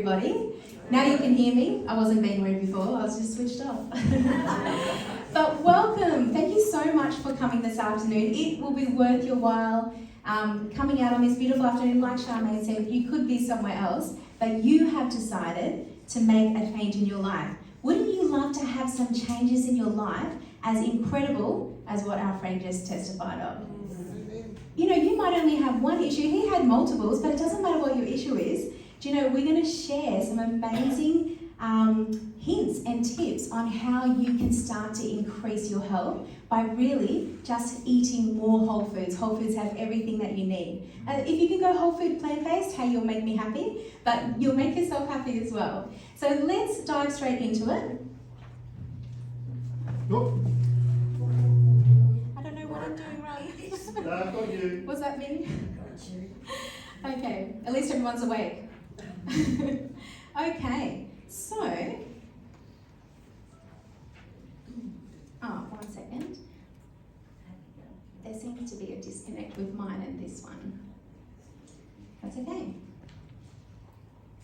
everybody. Now you can hear me. I wasn't being rude before, I was just switched off. But welcome. Thank you so much for coming this afternoon. It will be worth your while coming out on this beautiful afternoon. Like Charmaine said, you could be somewhere else, but you have decided to make a change in your life. Wouldn't you love to have some changes in your life as incredible as what our friend just testified of? You know, you might only have one issue. He had multiples, but it doesn't matter what your issue is. Do you know, we're going to share some amazing hints and tips on how you can start to increase your health by really just eating more whole foods. Whole foods have everything that you need. If you can go whole food plant-based, hey, you'll make me happy, but you'll make yourself happy as well. So let's dive straight into it. Nope. I don't know what I'm doing wrong. I've got you. What's that mean? Okay, at least everyone's awake. Okay, so, one second. There seems to be a disconnect with mine and this one. That's okay.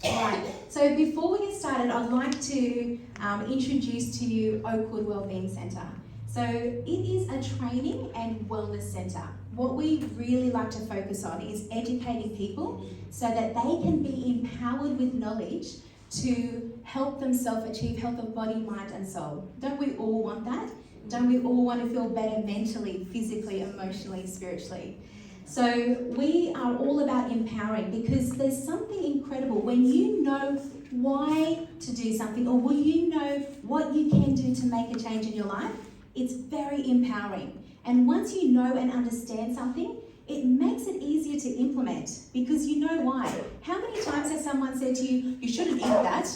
Alright, so before we get started, I'd like to introduce to you Oakwood Wellbeing Centre. So it is a training and wellness centre. What we really like to focus on is educating people so that they can be empowered with knowledge to help themselves achieve health of body, mind and soul. Don't we all want that? Don't we all want to feel better mentally, physically, emotionally, spiritually? So we are all about empowering, because there's something incredible when you know why to do something, or when you know what you can do to make a change in your life. It's very empowering. And once you know and understand something, it makes it easier to implement because you know why. How many times has someone said to you, you shouldn't eat that,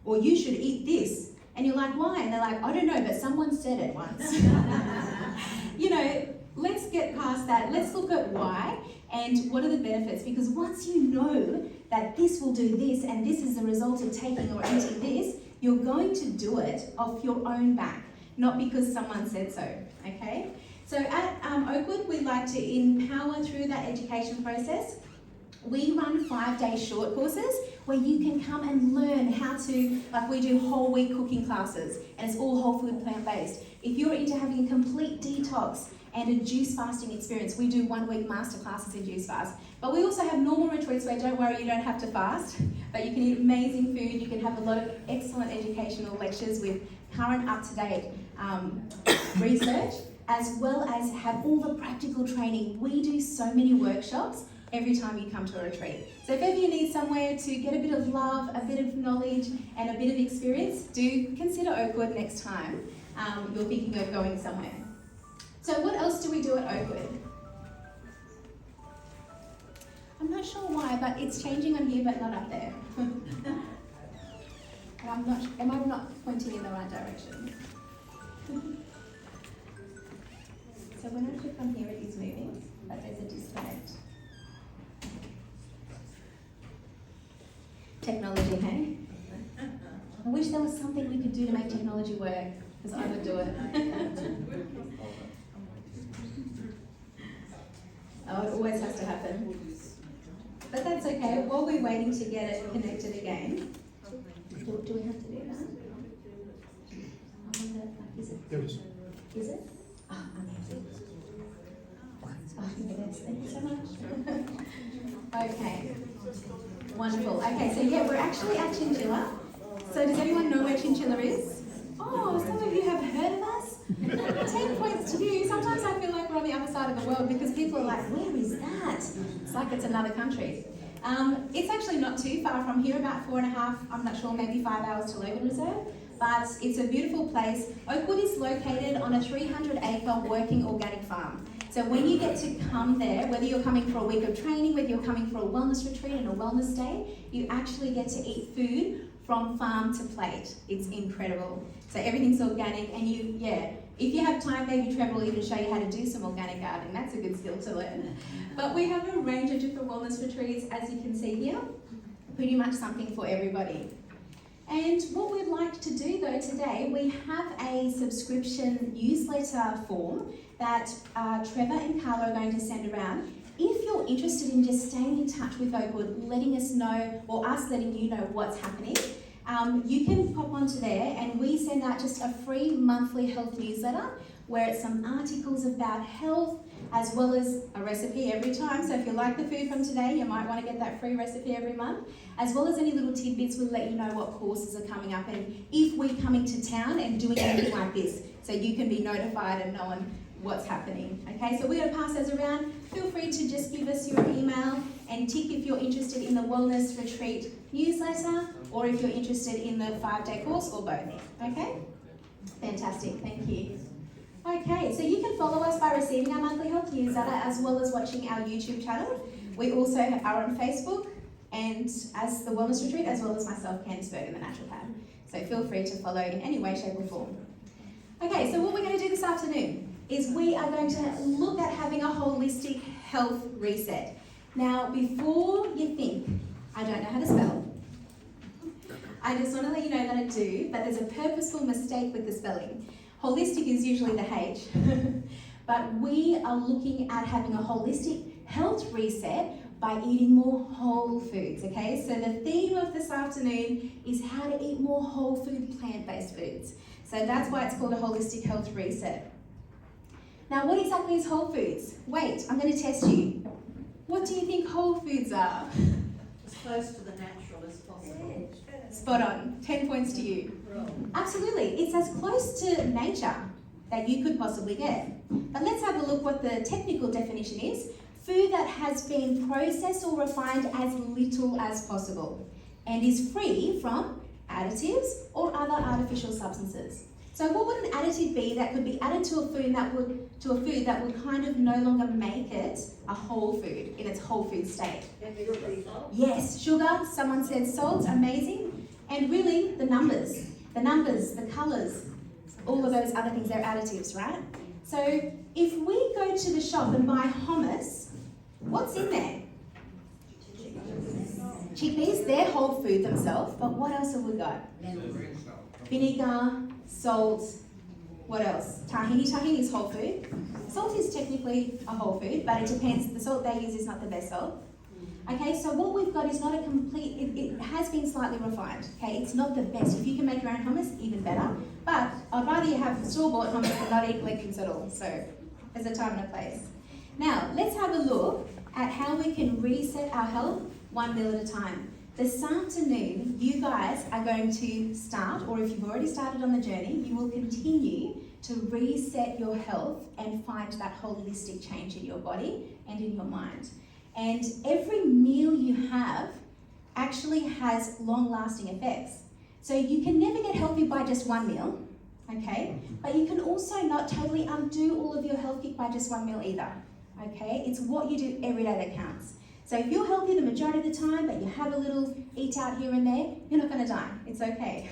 or you should eat this? And you're like, why? And they're like, I don't know, but someone said it once. You know, let's get past that. Let's look at why and what are the benefits. Because once you know that this will do this and this is the result of taking or eating this, you're going to do it off your own back, not because someone said so, okay? So at Oakwood, we like to empower through that education process. We run 5-day short courses where you can come and learn how to, like we do whole week cooking classes, and it's all whole food plant-based. If you're into having a complete detox and a juice fasting experience, we do 1-week master classes in juice fast. But we also have normal retreats where, don't worry, you don't have to fast, but you can eat amazing food, you can have a lot of excellent educational lectures with current up-to-date research, as well as have all the practical training. We do so many workshops every time you come to a retreat. So if ever you need somewhere to get a bit of love, a bit of knowledge, and a bit of experience, do consider Oakwood next time you're thinking of going somewhere. So what else do we do at Oakwood? I'm not sure why, but it's changing on here, but not up there. Am I not pointing in the right direction? So when I click on here, it is moving, but there's a disconnect. Technology, hey? I wish there was something we could do to make technology work, because I would do it. Oh, it always has to happen. But that's okay. While we're waiting to get it connected again, do we have to do that? I wonder, is it? There is. Is it? Oh, amazing. Oh, yes, thank you so much. Okay, wonderful. Okay, so yeah, we're actually at Chinchilla. So does anyone know where Chinchilla is? Oh, some of you have heard of us? 10 points to you. Sometimes I feel like we're on the other side of the world because people are like, where is that? It's like it's another country. It's actually not too far from here, about 4.5, I'm not sure, maybe 5 hours to Logan Reserve. But it's a beautiful place. Oakwood is located on a 300-acre working organic farm. So when you get to come there, whether you're coming for a week of training, whether you're coming for a wellness retreat and a wellness day, you actually get to eat food from farm to plate. It's incredible. So everything's organic, and if you have time, maybe Trevor will even show you how to do some organic gardening. That's a good skill to learn. But we have a range of different wellness retreats, as you can see here. Pretty much something for everybody. And what we'd like to do though today, we have a subscription newsletter form that Trevor and Carla are going to send around. if you're interested in just staying in touch with Oakwood, letting us know, or us letting you know what's happening, you can pop onto there, and we send out just a free monthly health newsletter where it's some articles about health as well as a recipe every time. So if you like the food from today, you might want to get that free recipe every month, as well as any little tidbits. We'll let you know what courses are coming up and if we're coming to town and doing anything like this, so you can be notified and knowing what's happening. Okay, so we're going to pass those around. Feel free to just give us your email and tick if you're interested in the Wellness Retreat newsletter or if you're interested in the 5-day course, or both. Okay? Fantastic, thank you. Okay, so you can follow us by receiving our monthly health newsletter as well as watching our YouTube channel. We also are on Facebook and as the Wellness Retreat, as well as myself, Candice, Berghan, the Natural Pad. So feel free to follow in any way, shape or form. Okay, so what we're going to do this afternoon is we are going to look at having a holistic health reset. Now, before you think, I don't know how to spell, I just want to let you know that I do, but there's a purposeful mistake with the spelling. Holistic is usually the H, but we are looking at having a holistic health reset by eating more whole foods, okay? So the theme of this afternoon is how to eat more whole food, plant-based foods. So that's why it's called a holistic health reset. Now, what exactly is whole foods? Wait, I'm going to test you. What do you think whole foods are? As close to the natural as possible. Spot on. 10 points to you. Absolutely. It's as close to nature that you could possibly get. But let's have a look what the technical definition is. Food that has been processed or refined as little as possible and is free from additives or other artificial substances. So what would an additive be that could be added to a food that would kind of no longer make it a whole food in its whole food state? Yes, sugar, someone said salt, amazing. And really the numbers, the colours, all of those other things, they're additives, right? So if we go to the shop and buy hummus, what's in there? Chickpeas, they're whole food themselves, but what else have we got? Vinegar, salt, what else? Tahini. Tahini is whole food. Salt is technically a whole food, but it depends. The salt they use is not the best salt. Okay, so what we've got is not a complete, it has been slightly refined. Okay, it's not the best. If you can make your own hummus, even better. But I'd rather you have store-bought hummus than not eat legumes at all. So there's a time and a place. Now, let's have a look at how we can reset our health one meal at a time. This afternoon, you guys are going to start, or if you've already started on the journey, you will continue to reset your health and find that holistic change in your body and in your mind. And every meal you have actually has long-lasting effects. So you can never get healthy by just one meal, okay? But you can also not totally undo all of your health kick by just one meal either, okay? It's what you do every day that counts. So if you're healthy the majority of the time, but you have a little eat out here and there, you're not going to die. It's okay.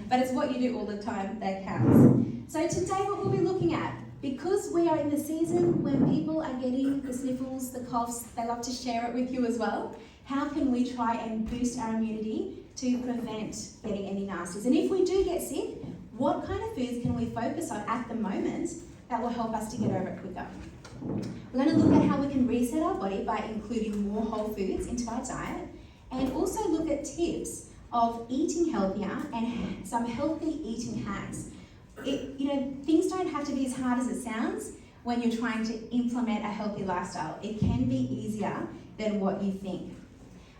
But it's what you do all the time that counts. So today what we'll be looking at, because we are in the season when people are getting the sniffles, the coughs, they love to share it with you as well. How can we try and boost our immunity to prevent getting any nasties? And if we do get sick, what kind of foods can we focus on at the moment that will help us to get over it quicker? We're going to look at how we can reset our body by including more whole foods into our diet, and also look at tips of eating healthier and some healthy eating hacks. Things don't have to be as hard as it sounds when you're trying to implement a healthy lifestyle. It can be easier than what you think.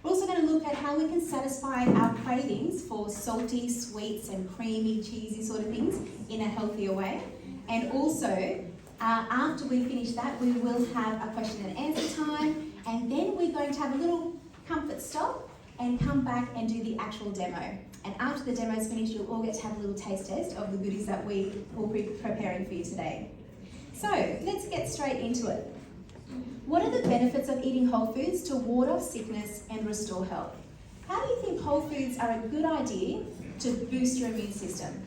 We're also going to look at how we can satisfy our cravings for salty, sweets and creamy, cheesy sort of things in a healthier way. And also, after we finish that, we will have a question and answer time, and then we're going to have a little comfort stop and come back and do the actual demo. And after the demo is finished, you'll all get to have a little taste test of the goodies that we will be preparing for you today. So let's get straight into it. What are the benefits of eating whole foods to ward off sickness and restore health? How do you think whole foods are a good idea to boost your immune system?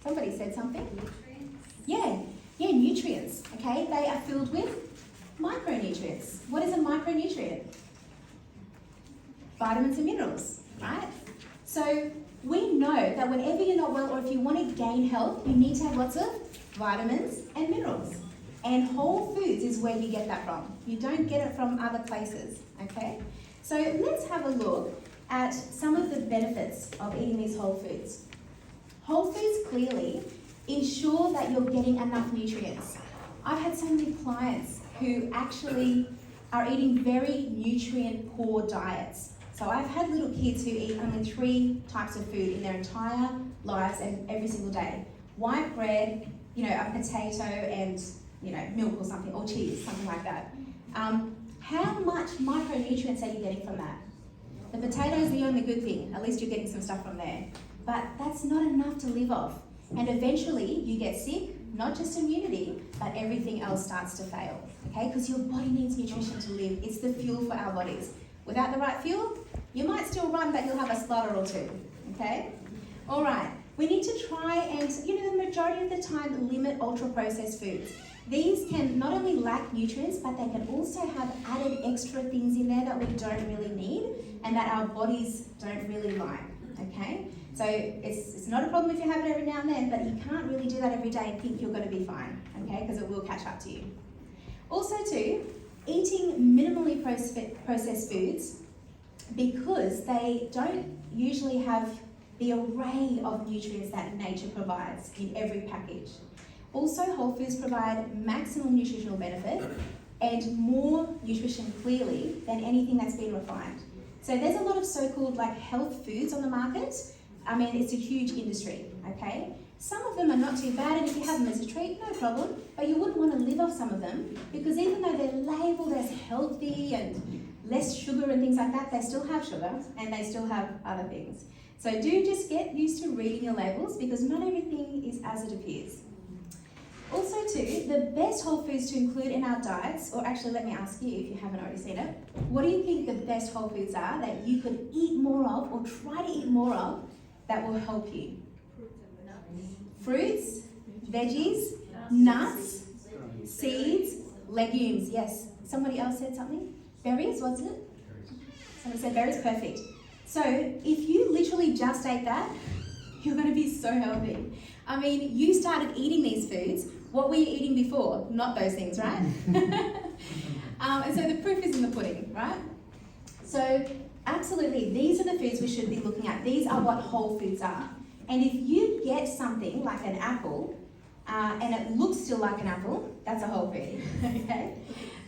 Somebody said something? Nutrients. Yeah, nutrients, okay? They are filled with micronutrients. What is a micronutrient? Vitamins and minerals, right? So we know that whenever you're not well or if you want to gain health, you need to have lots of vitamins and minerals. And Whole Foods is where you get that from. You don't get it from other places, okay? So let's have a look at some of the benefits of eating these whole foods. Whole foods clearly ensure that you're getting enough nutrients. I've had so many clients who actually are eating very nutrient poor diets. So I've had little kids who eat only 3 types of food in their entire lives and every single day. White bread, a potato and, milk or something, or cheese, something like that. How much micronutrients are you getting from that? The potato is the only good thing. At least you're getting some stuff from there. But that's not enough to live off. And eventually you get sick, not just immunity, but everything else starts to fail, okay? Because your body needs nutrition to live. It's the fuel for our bodies. Without the right fuel, you might still run, but you'll have a splutter or two, okay? All right, we need to try and, the majority of the time, limit ultra-processed foods. These can not only lack nutrients, but they can also have added extra things in there that we don't really need and that our bodies don't really like, okay? So it's not a problem if you have it every now and then, but you can't really do that every day and think you're going to be fine, okay? Because it will catch up to you. Also too, eating minimally processed foods, because they don't usually have the array of nutrients that nature provides in every package. Also, whole foods provide maximum nutritional benefit and more nutrition clearly than anything that's been refined. So there's a lot of so-called health foods on the market. I mean, it's a huge industry, okay? Some of them are not too bad, and if you have them as a treat, no problem, but you wouldn't want to live off some of them because even though they're labelled as healthy and less sugar and things like that, they still have sugar and they still have other things. So do just get used to reading your labels because not everything is as it appears. Also too, the best whole foods to include in our diets, or actually let me ask you if you haven't already seen it, what do you think the best whole foods are that you could eat more of or try to eat more of that will help you? Fruits, veggies, nuts, seeds, legumes. Yes. Somebody else said something? Berries, wasn't it? Someone said berries, perfect. So if you literally just ate that, you're going to be so healthy. I mean, you started eating these foods. What were you eating before? Not those things, right? And so the proof is in the pudding, right? So absolutely, these are the foods we should be looking at. These are what whole foods are. And if you get something like an apple, and it looks still like an apple, that's a whole food, okay?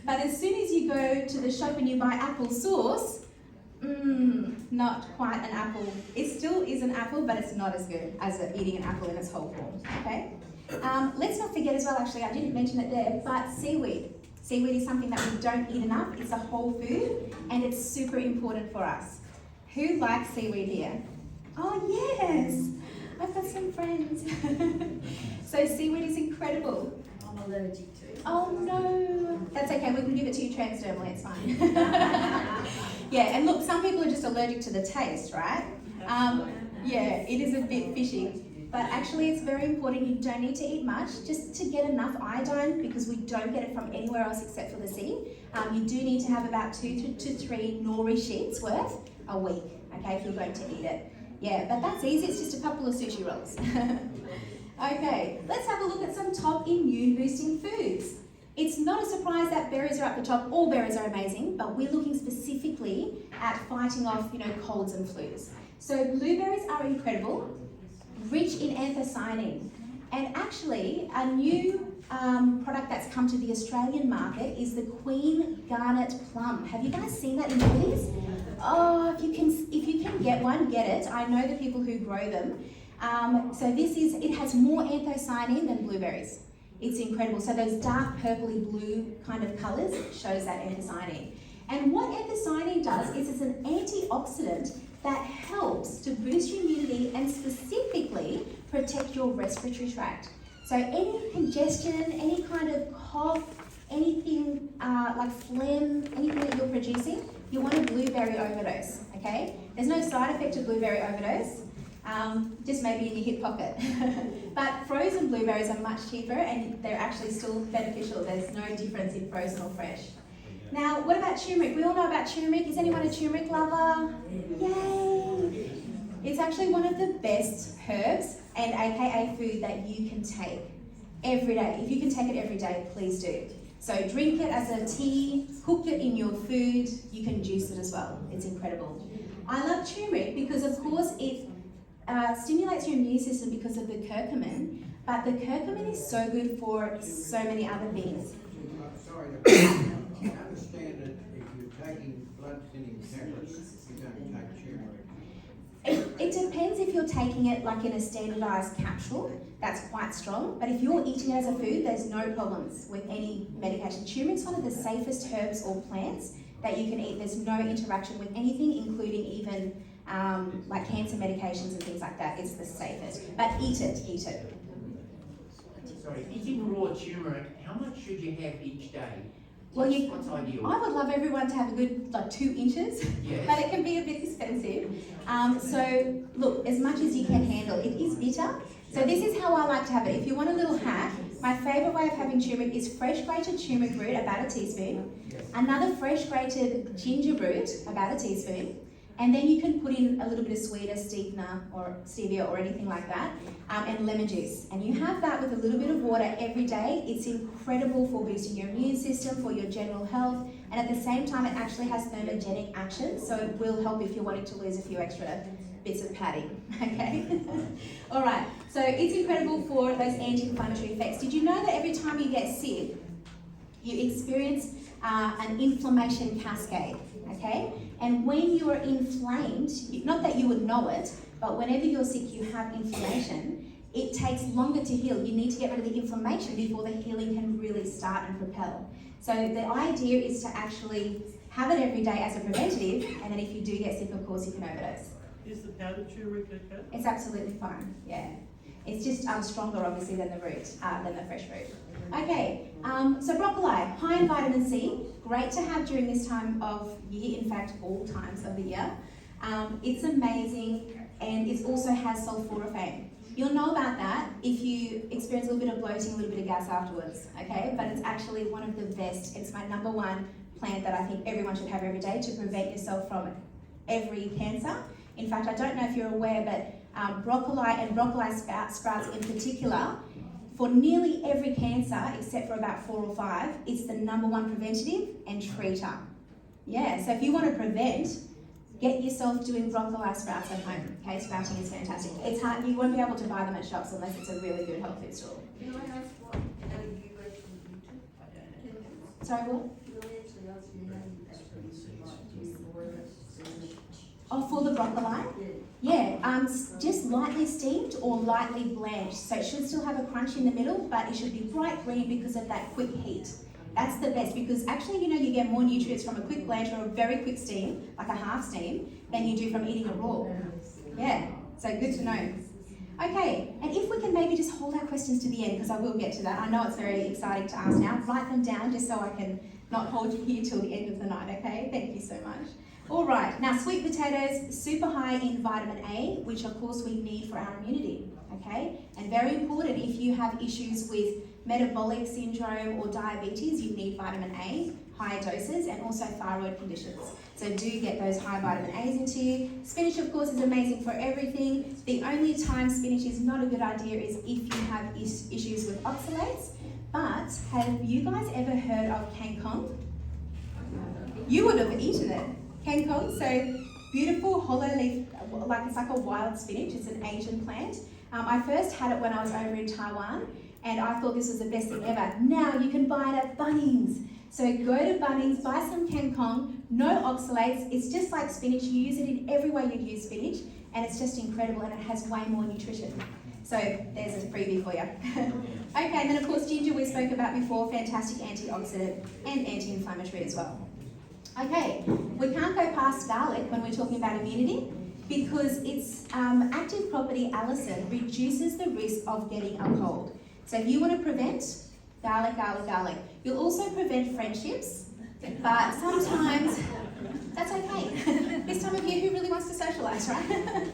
But as soon as you go to the shop and you buy apple sauce, not quite an apple. It still is an apple, but it's not as good as eating an apple in its whole form, okay? Let's not forget as well, actually, I didn't mention it there, but seaweed. Seaweed is something that we don't eat enough. It's a whole food, and it's super important for us. Who likes seaweed here? Oh, yes! I've got some friends. So seaweed is incredible. I'm allergic to it. Oh no, that's okay, we can give it to you transdermally, it's fine. Yeah, and look, some people are just allergic to the taste, right? Yeah, it is a bit fishy. But actually it's very important, you don't need to eat much, just to get enough iodine, because we don't get it from anywhere else except for the sea. You do need to have about 2 to 3 nori sheets worth a week, okay, if you're going to eat it. Yeah, but that's easy, it's just a couple of sushi rolls. Okay, let's have a look at some top immune boosting foods. It's not a surprise that berries are at the top. All berries are amazing, but we're looking specifically at fighting off, colds and flus. So blueberries are incredible, rich in anthocyanin. And actually, a new product that's come to the Australian market is the Queen Garnet Plum. Have you guys seen that in movies? Oh, if you can get one, get it. I know the people who grow them. So it has more anthocyanin than blueberries. It's incredible. So those dark purpley blue kind of colours shows that anthocyanin. And what anthocyanin does is it's an antioxidant that helps to boost your immunity and specifically protect your respiratory tract. So any congestion, any kind of cough, anything like phlegm, anything that you're producing, you want a blueberry overdose, okay? There's no side effect to blueberry overdose. Just maybe in your hip pocket. But frozen blueberries are much cheaper and they're actually still beneficial. There's no difference in frozen or fresh. Now, what about turmeric? We all know about turmeric. Is anyone a turmeric lover? Yay! It's actually one of the best herbs and AKA food that you can take. every day. If you can take it every day, please do. So drink it as a tea, cook it in your food, you can juice it as well. It's incredible. I love turmeric because of course it stimulates your immune system because of the curcumin, but the curcumin is so good for so many other things. Sorry, I understand that if you're taking blood thinning tablets, you're going to take turmeric. It depends if you're taking it like in a standardized capsule, that's quite strong, but if you're eating it as a food, there's no problems with any medication. Turmeric's one of the safest herbs or plants that you can eat. There's no interaction with anything, including even like cancer medications and things like that. It's the safest, but eat it. Sorry, eating raw turmeric, how much should you have each day? Well, What's ideal? I would love everyone to have a good 2 inches, Yes. but it can be a bit expensive. So look, as much as you can handle. It is bitter, so this is how I like to have it. If you want a little hack, my favourite way of having turmeric is fresh grated turmeric root, about a teaspoon, another fresh grated ginger root, about a teaspoon, and then you can put in a little bit of sweeter, stevia or anything like that, and lemon juice. And you have that with a little bit of water every day. It's incredible for boosting your immune system, for your general health, and at the same time it actually has thermogenic action, so it will help if you're wanting to lose a few extra bits of padding, okay? All right, so it's incredible for those anti-inflammatory effects. Did you know that every time you get sick, you experience an inflammation cascade, okay? And when you are inflamed, not that you would know it, but whenever you're sick, you have inflammation, it takes longer to heal. You need to get rid of the inflammation before the healing can really start and propel. So the idea is to actually have it every day as a preventative, and then if you do get sick, of course, you can overdose. Is the powdered turmeric okay? It's absolutely fine, yeah. It's just stronger, obviously, than the root, than the fresh root. Okay, so broccoli, high in vitamin C, great to have during this time of year, in fact, all times of the year. It's amazing, and it also has sulforaphane. You'll know about that if you experience a little bit of bloating, a little bit of gas afterwards, okay? But it's actually one of the best. It's my #1 plant that I think everyone should have every day to prevent yourself from every cancer. In fact, I don't know if you're aware, but broccoli and broccoli sprouts in particular, for nearly every cancer, except for about 4 or 5, it's the #1 preventative and treater. Yeah, so if you want to prevent, get yourself doing broccoli sprouts at home. Okay, sprouting is fantastic. It's hard, you won't be able to buy them at shops unless it's a really good health food store. Can I ask what you recommend? Sorry, what? Oh, for the broccoli? Yeah, just lightly steamed or lightly blanched. So it should still have a crunch in the middle, but it should be bright green because of that quick heat. That's the best, because actually, you get more nutrients from a quick blanch or a very quick steam, like a half steam, than you do from eating it raw. Yeah, so good to know. Okay, and if we can maybe just hold our questions to the end, because I will get to that. I know it's very exciting to ask now. Write them down just so I can not hold you here till the end of the night, okay? Thank you so much. All right, now sweet potatoes, super high in vitamin A, which of course we need for our immunity, okay? And very important if you have issues with metabolic syndrome or diabetes, you need vitamin A, high doses, and also thyroid conditions. So do get those high vitamin A's into you. Spinach, of course, is amazing for everything. The only time spinach is not a good idea is if you have issues with oxalates. But have you guys ever heard of kangkong? You would have eaten it. Kangkong, so beautiful hollow leaf, like it's like a wild spinach. It's an Asian plant. I first had it when I was over in Taiwan, and I thought this was the best thing ever. Now you can buy it at Bunnings. So go to Bunnings, buy some kangkong, no oxalates. It's just like spinach. You use it in every way you'd use spinach, and it's just incredible, and it has way more nutrition. So there's a freebie for you. Okay, and then of course ginger we spoke about before, fantastic antioxidant and anti-inflammatory as well. Okay, we can't go past garlic when we're talking about immunity, because its active property, allicin, reduces the risk of getting a cold. So if you want to prevent, garlic, garlic, garlic. You'll also prevent friendships, but sometimes that's okay. This time of year, who really wants to socialise, right?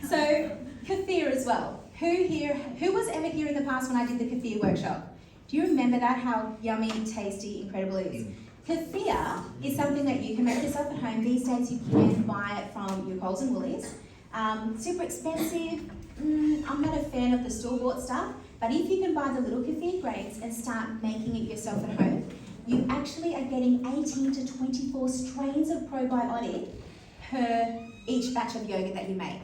So kefir as well. Who was ever here in the past when I did the kefir workshop? Do you remember that, how yummy, tasty, incredible it is? Kefir is something that you can make yourself at home. These days you can buy it from your Coles and Woolies. Super expensive. I'm not a fan of the store-bought stuff, but if you can buy the little kefir grains and start making it yourself at home, you actually are getting 18 to 24 strains of probiotic per each batch of yogurt that you make.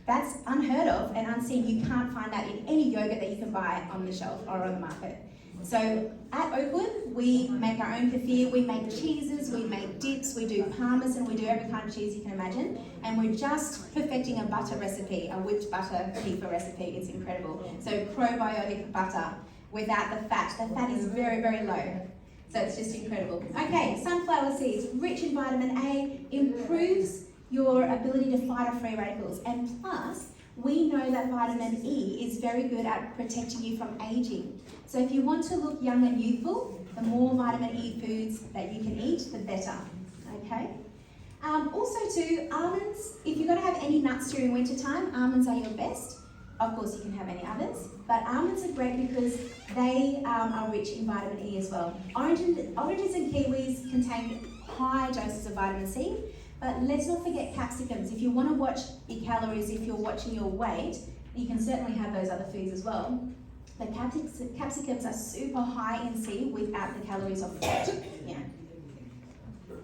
That's unheard of and unseen. You can't find that in any yogurt that you can buy on the shelf or on the market. So at Oakwood, we make our own kefir, we make cheeses, we make dips, we do parmesan, we do every kind of cheese you can imagine, and we're just perfecting a butter recipe, a whipped butter kefir recipe. It's incredible. So probiotic butter without the fat. The fat is very, very low. So it's just incredible. Okay, sunflower seeds, rich in vitamin A, improves your ability to fight off free radicals, and plus, we know that vitamin E is very good at protecting you from aging. So if you want to look young and youthful, the more vitamin E foods that you can eat, the better, okay? Also too, almonds, if you're going to have any nuts during winter time, almonds are your best. Of course, you can have any others, but almonds are great because they are rich in vitamin E as well. Oranges and kiwis contain high doses of vitamin C, but let's not forget capsicums. If you want to watch your calories, if you're watching your weight, you can certainly have those other foods as well. But capsicums are super high in C without the calories of fat. Yeah.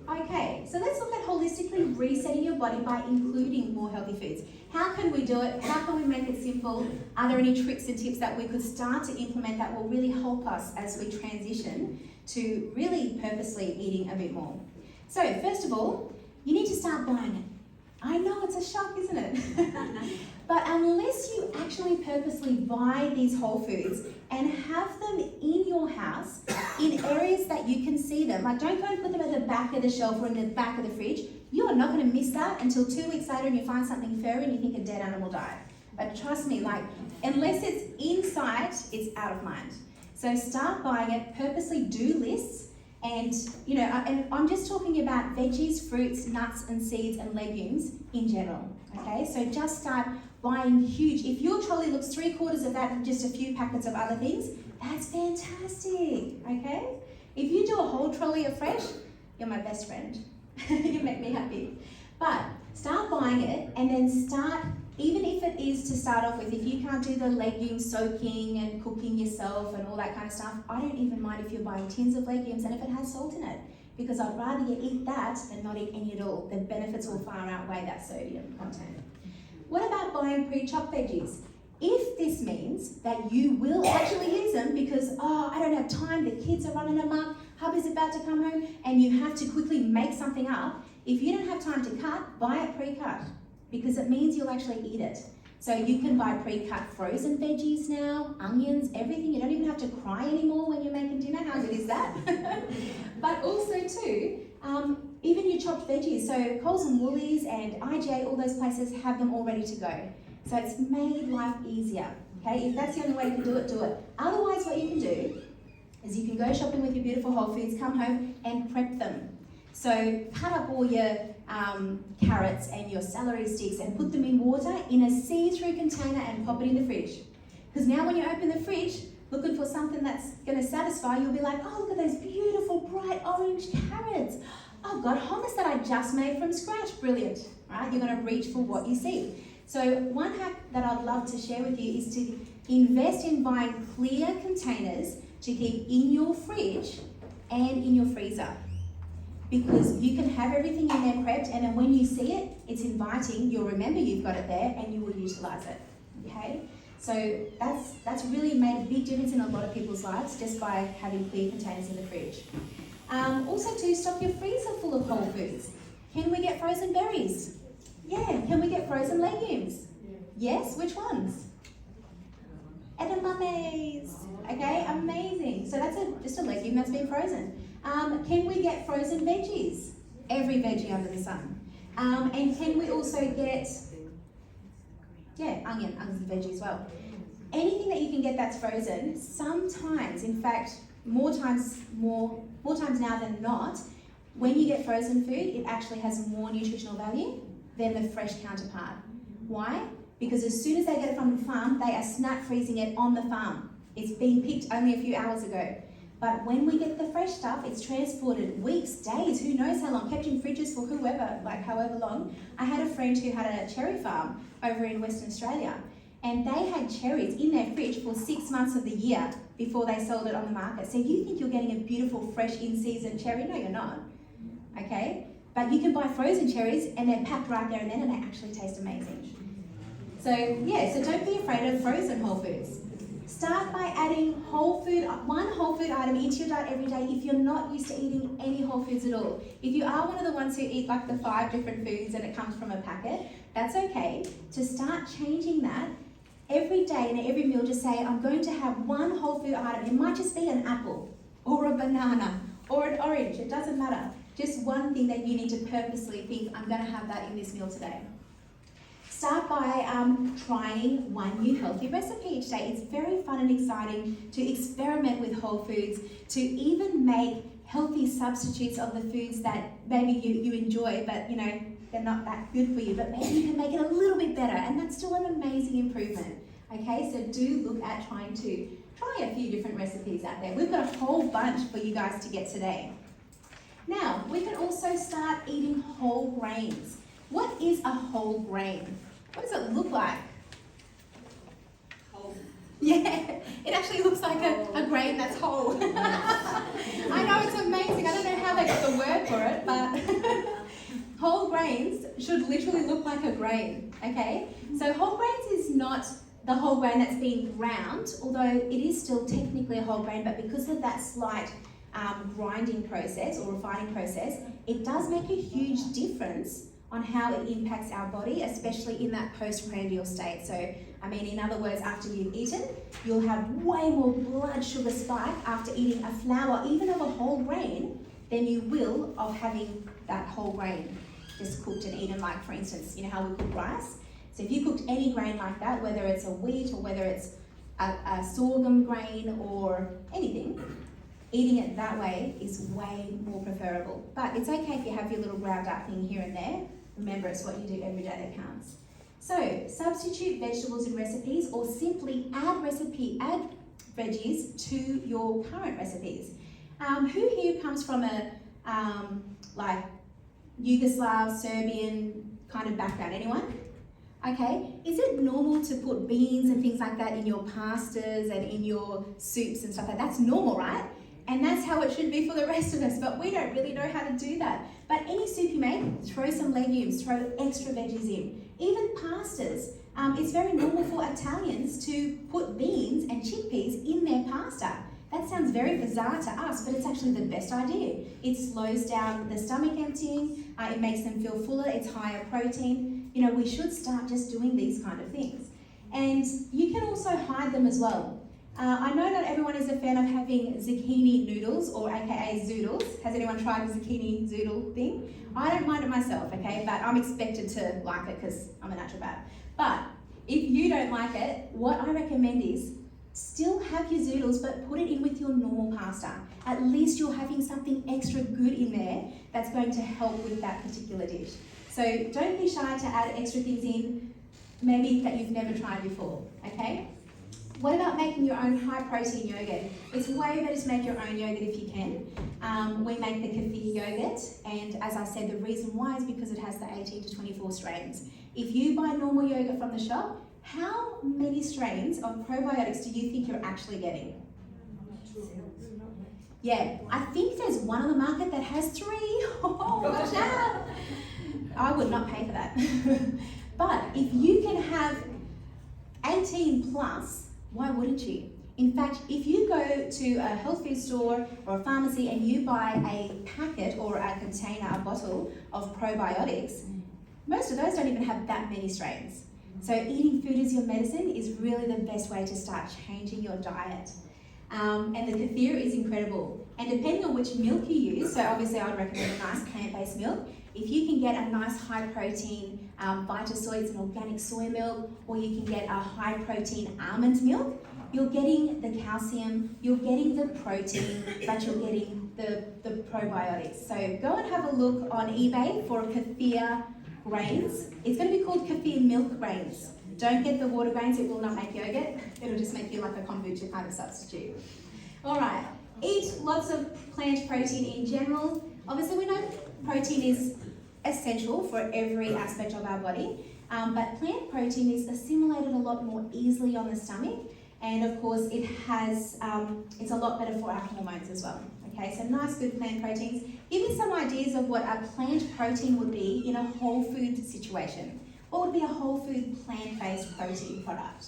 Okay, so let's look at holistically resetting your body by including more healthy foods. How can we do it? How can we make it simple? Are there any tricks and tips that we could start to implement that will really help us as we transition to really purposely eating a bit more? So first of all, you need to start buying it. I know it's a shock, isn't it? But unless you actually purposely buy these whole foods and have them in your house, in areas that you can see them, like don't go and put them at the back of the shelf or in the back of the fridge. You are not going to miss that until 2 weeks later and you find something furry and you think a dead animal died. But trust me, like, unless it's in sight, it's out of mind. So start buying it, purposely do lists. And, you know, and I'm just talking about veggies, fruits, nuts and seeds and legumes in general, okay? So just start buying huge. If your trolley looks 3/4 of that and just a few packets of other things, that's fantastic, okay? If you do a whole trolley of fresh, you're my best friend. You make me happy. But start buying it and then start, even if it is to start off with, if you can't do the legume soaking and cooking yourself and all that kind of stuff, I don't even mind if you're buying tins of legumes and if it has salt in it, because I'd rather you eat that than not eat any at all. The benefits will far outweigh that sodium content. What about buying pre-chopped veggies? If this means that you will actually use them because, oh, I don't have time, the kids are running amok, hubby's about to come home, and you have to quickly make something up, if you don't have time to cut, buy it pre-cut, because it means you'll actually eat it. So you can buy pre-cut frozen veggies now, onions, everything. You don't even have to cry anymore when you're making dinner. How good is that? But also too, even your chopped veggies. So Coles and Woolies and IGA, all those places have them all ready to go. So it's made life easier, okay? If that's the only way you can do it, do it. Otherwise, what you can do is you can go shopping with your beautiful Whole Foods, come home and prep them. So cut up all your carrots and your celery sticks and put them in water in a see-through container and pop it in the fridge. Because now when you open the fridge, looking for something that's going to satisfy, you'll be like, oh, look at those beautiful bright orange carrots. I've got hummus that I just made from scratch. Brilliant, right? You're going to reach for what you see. So one hack that I'd love to share with you is to invest in buying clear containers to keep in your fridge and in your freezer. Because you can have everything in there prepped, and then when you see it, it's inviting, you'll remember you've got it there and you will utilize it, okay? So that's really made a big difference in a lot of people's lives just by having clear containers in the fridge. Also to stock your freezer full of whole foods. Can we get frozen berries? Yeah. Can we get frozen legumes? Yes, which ones? Edamames. Okay, amazing. So that's just a legume that's been frozen. Can we get frozen veggies? Every veggie under the sun. And can we also get, onions and veggie as well. Anything that you can get that's frozen, sometimes, in fact, more times now than not, when you get frozen food, it actually has more nutritional value than the fresh counterpart. Why? Because as soon as they get it from the farm, they are snap freezing it on the farm. It's being picked only a few hours ago. But when we get the fresh stuff, it's transported weeks, days, who knows how long, kept in fridges for whoever, like however long. I had a friend who had a cherry farm over in Western Australia, and they had cherries in their fridge for 6 months of the year before they sold it on the market. So you think you're getting a beautiful, fresh, in-season cherry? No, you're not, okay? But you can buy frozen cherries and they're packed right there and then, and they actually taste amazing. So yeah, so don't be afraid of frozen whole foods. Start by adding one whole food item into your diet every day if you're not used to eating any whole foods at all. If you are one of the ones who eat like the 5 different foods and it comes from a packet, that's okay. To start changing that, every day and every meal just say, I'm going to have one whole food item. It might just be an apple or a banana or an orange, it doesn't matter. Just one thing that you need to purposely think, I'm going to have that in this meal today. Start by trying one new healthy recipe each day. It's very fun and exciting to experiment with whole foods, to even make healthy substitutes of the foods that maybe you enjoy, but you know, they're not that good for you, but maybe you can make it a little bit better, and that's still an amazing improvement. Okay, so do look at trying to try a few different recipes out there. We've got a whole bunch for you guys to get today. Now, we can also start eating whole grains. What is a whole grain? What does it look like? Whole. Yeah, it actually looks like a grain that's whole. I know, it's amazing. I don't know how they got the word for it, but whole grains should literally look like a grain, okay? So whole grains is not the whole grain that's been ground, although it is still technically a whole grain, but because of that slight grinding process or refining process, it does make a huge difference on how it impacts our body, especially in that postprandial state. So, I mean, in other words, after you've eaten, you'll have way more blood sugar spike after eating a flour, even of a whole grain, than you will of having that whole grain just cooked and eaten. Like, for instance, you know how we cook rice? So if you cooked any grain like that, whether it's a wheat or whether it's a sorghum grain or anything, eating it that way is way more preferable. But it's okay if you have your little ground up thing here and there. Remember, it's what you do every day that counts. So, substitute vegetables in recipes, or simply add veggies to your current recipes. Who here comes from a like Yugoslav, Serbian kind of background? Anyone? Okay, is it normal to put beans and things like that in your pastas and in your soups and stuff like that? That's normal, right? And that's how it should be for the rest of us, but we don't really know how to do that. But any soup you make, throw some legumes, throw extra veggies in. Even pastas. It's very normal for Italians to put beans and chickpeas in their pasta. That sounds very bizarre to us, but it's actually the best idea. It slows down the stomach emptying, it makes them feel fuller, it's higher protein. You know, we should start just doing these kind of things. And you can also hide them as well. I know not everyone is a fan of having zucchini noodles, or aka zoodles. Has anyone tried the zucchini zoodle thing? I don't mind it myself, okay, but I'm expected to like it because I'm a naturopath. But if you don't like it, what I recommend is still have your zoodles, but put it in with your normal pasta. At least you're having something extra good in there that's going to help with that particular dish. So don't be shy to add extra things in, maybe that you've never tried before, okay? What about making your own high protein yogurt? It's way better to make your own yogurt if you can. We make the kefir yogurt, and as I said, the reason why is because it has the 18 to 24 strains. If you buy normal yogurt from the shop, how many strains of probiotics do you think you're actually getting? Yeah, I think there's one on the market that has 3. Oh, watch out! I would not pay for that. But if you can have 18 plus, why wouldn't you? In fact, if you go to a health food store or a pharmacy and you buy a packet or a container, a bottle of probiotics, most of those don't even have that many strains. So eating food as your medicine is really the best way to start changing your diet. And the kefir is incredible. And depending on which milk you use, so obviously I would recommend a nice plant-based milk. If you can get a nice high protein Vitasoy, it's an organic soy milk, or you can get a high protein almond milk, you're getting the calcium, you're getting the protein, but you're getting the probiotics. So go and have a look on eBay for kefir grains. It's going to be called kefir milk grains. Don't get the water grains, it will not make yogurt. It'll just make you like a kombucha kind of substitute. All right, Eat lots of plant protein in general. Obviously, we know protein is essential for every aspect of our body, but plant protein is assimilated a lot more easily on the stomach, and of course, it has it's a lot better for our hormones as well. Okay, so nice, good plant proteins. Give me some ideas of what a plant protein would be in a whole food situation. What would be a whole food plant-based protein product?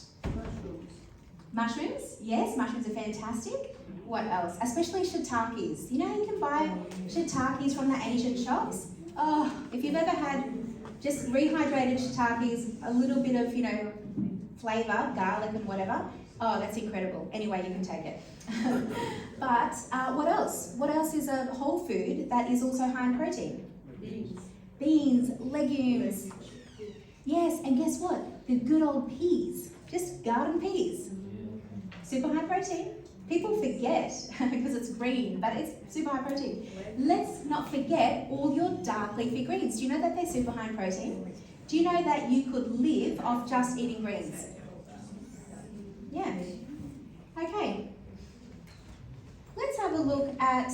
Mushrooms, yes, mushrooms are fantastic. What else? Especially shiitakes. You know, you can buy shiitakes from the Asian shops. Oh, if you've ever had just rehydrated shiitakes, a little bit of, you know, flavour, garlic and whatever, oh, that's incredible. Anyway, you can take it. But what else? What else is a whole food that is also high in protein? Beans, legumes. Yes, and guess what? The good old peas, just garden peas. Super high protein. People forget because it's green, but it's super high protein. Let's not forget all your dark leafy greens. Do you know that they're super high in protein? Do you know that you could live off just eating greens? Yeah. Okay. Let's have a look at,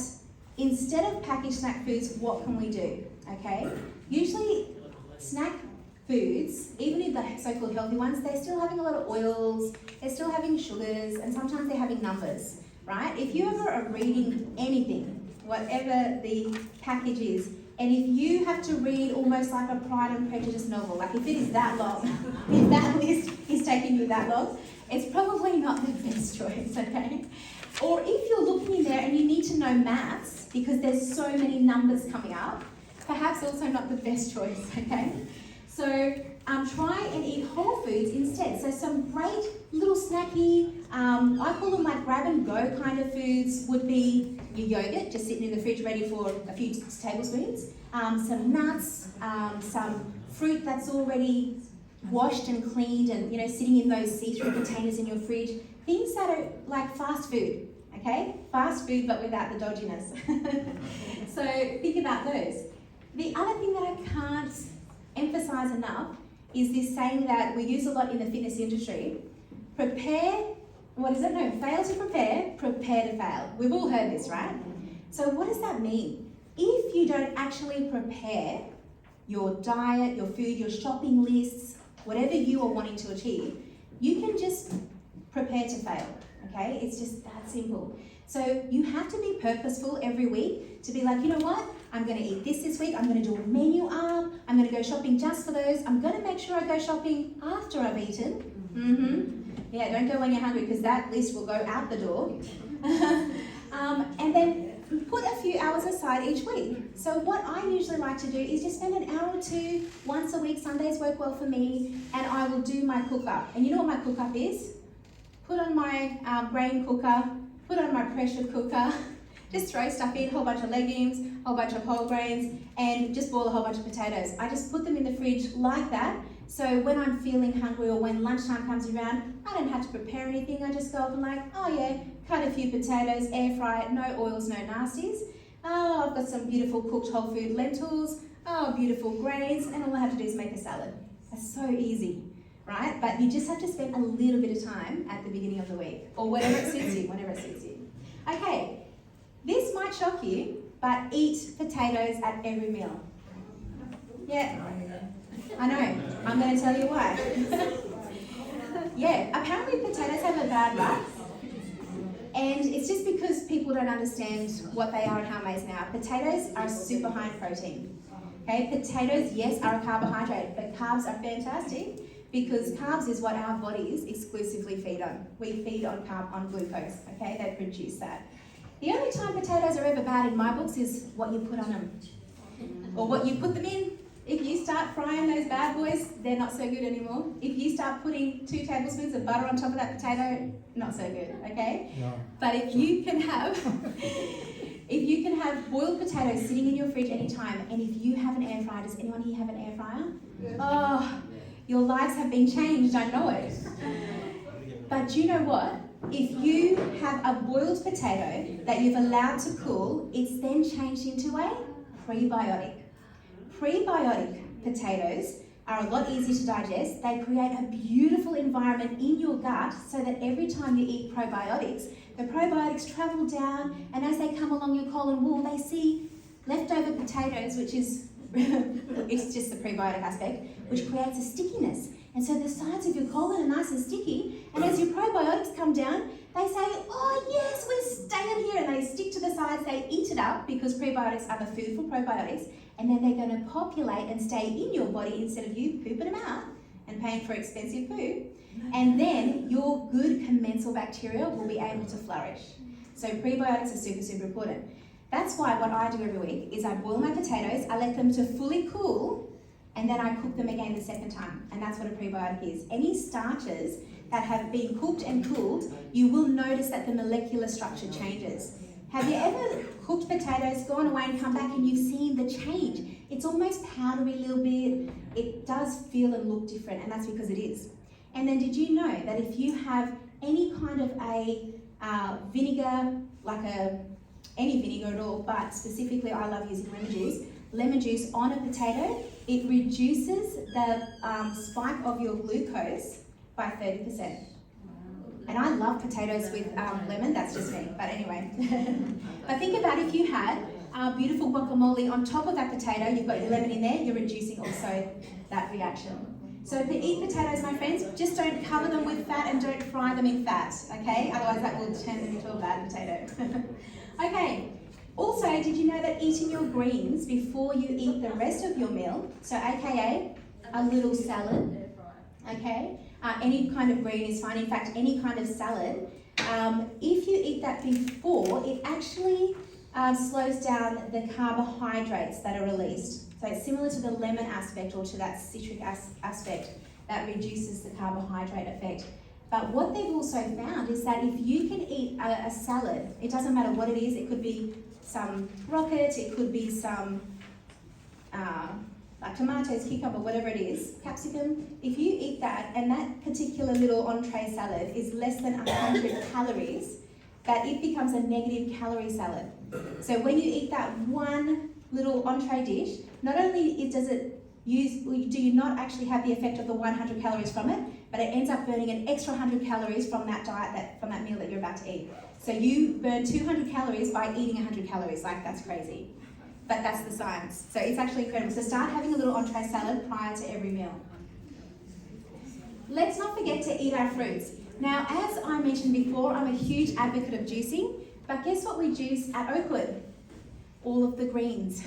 instead of packaged snack foods, what can we do? Okay. Usually snack foods, even in the so-called healthy ones, they're still having a lot of oils, they're still having sugars, and sometimes they're having numbers, right? If you ever are reading anything, whatever the package is, and if you have to read almost like a Pride and Prejudice novel, like if it is that long, if that list is taking you that long, it's probably not the best choice, okay? Or if you're looking in there and you need to know maths, because there's so many numbers coming up, perhaps also not the best choice, okay? So try and eat whole foods instead. So some great little snacky, I call them like grab and go kind of foods would be your yogurt, just sitting in the fridge ready for a few tablespoons, some nuts, some fruit that's already washed and cleaned and, you know, sitting in those see-through containers in your fridge. Things that are like fast food, okay? Fast food but without the dodginess. So think about those. The other thing that I can't emphasize enough is this saying that we use a lot in the fitness industry. Prepare, what is it? No, fail to prepare, prepare to fail. We've all heard this, right? So what does that mean? If you don't actually prepare your diet, your food, your shopping lists, whatever you are wanting to achieve, you can just prepare to fail, okay? It's just that simple. So you have to be purposeful every week to be like, you know what? I'm going to eat this week. I'm going to do a menu up. I'm going to go shopping just for those. I'm going to make sure I go shopping after I've eaten. Yeah, don't go when you're hungry because that list will go out the door. And then put a few hours aside each week. So what I usually like to do is just spend an hour or two once a week. Sundays work well for me, and I will do my cook up. And you know what my cook up is? Put on my grain cooker, put on my pressure cooker, just throw stuff in, a whole bunch of legumes, a whole bunch of whole grains, and just boil a whole bunch of potatoes. I just put them in the fridge like that, so when I'm feeling hungry or when lunchtime comes around, I don't have to prepare anything. I just go up and like, oh yeah, cut a few potatoes, air fry it, no oils, no nasties. Oh, I've got some beautiful cooked whole food lentils, oh, beautiful grains, and all I have to do is make a salad. That's so easy, right? But you just have to spend a little bit of time at the beginning of the week, or whenever it suits you, whenever it suits you. Okay. This might shock you, but eat potatoes at every meal. Yeah, I know. I'm going to tell you why. Yeah, apparently potatoes have a bad rap. And it's just because people don't understand what they are and how amazing they are. Potatoes are super high in protein. Okay, potatoes, yes, are a carbohydrate, but carbs are fantastic because carbs is what our bodies exclusively feed on. We feed on glucose, okay? They produce that. The only time potatoes are ever bad in my books is what you put on them. Or what you put them in. If you start frying those bad boys, they're not so good anymore. If you start putting 2 tablespoons of butter on top of that potato, not so good, okay? No. But if you can have boiled potatoes sitting in your fridge anytime, and if you have an air fryer, does anyone here have an air fryer? Yeah. Oh, your lives have been changed, I know it. But you know what? If you have a boiled potato that you've allowed to cool, it's then changed into a prebiotic. Prebiotic potatoes are a lot easier to digest. They create a beautiful environment in your gut so that every time you eat probiotics, the probiotics travel down, and as they come along your colon wall, they see leftover potatoes, which is, it's just the prebiotic aspect, which creates a stickiness. And so the sides of your colon are nice and sticky, and as your probiotics come down, they say, oh yes, we're staying here, and they stick to the sides, they eat it up because prebiotics are the food for probiotics, and then they're going to populate and stay in your body instead of you pooping them out and paying for expensive food. And then your good commensal bacteria will be able to flourish. So prebiotics are super, super important. That's why what I do every week is I boil my potatoes, I let them to fully cool, and then I cook them again the second time. And that's what a prebiotic is. Any starches that have been cooked and cooled, you will notice that the molecular structure changes. Have you ever cooked potatoes, gone away and come back and you've seen the change? It's almost powdery a little bit. It does feel and look different, and that's because it is. And then did you know that if you have any kind of a vinegar, like any vinegar at all, but specifically I love using lemon juice on a potato, it reduces the spike of your glucose by 30%. And I love potatoes with lemon, that's just me, but anyway. But think about if you had beautiful guacamole on top of that potato, you've got your lemon in there, you're reducing also that reaction. So if you eat potatoes, my friends, just don't cover them with fat and don't fry them in fat, okay? Otherwise that will turn them into a bad potato. Okay, also, did you know that eating your greens before you eat the rest of your meal, so AKA a little salad, okay? Any kind of green is fine. In fact, any kind of salad. If you eat that before, it actually slows down the carbohydrates that are released. So it's similar to the lemon aspect or to that citric aspect that reduces the carbohydrate effect. But what they've also found is that if you can eat a salad, it doesn't matter what it is, it could be some rocket, it could be some like tomatoes, cucumber, whatever it is, capsicum. If you eat that and that particular little entree salad is less than 100 calories, that it becomes a negative calorie salad. So when you eat that one little entree dish, not only do you not actually have the effect of the 100 calories from it, but it ends up burning an extra 100 calories from that diet, from that meal that you're about to eat. So you burn 200 calories by eating 100 calories, like that's crazy. But that's the science. So it's actually incredible. So start having a little entree salad prior to every meal. Let's not forget to eat our fruits. Now, as I mentioned before, I'm a huge advocate of juicing, but guess what we juice at Oakwood? All of the greens.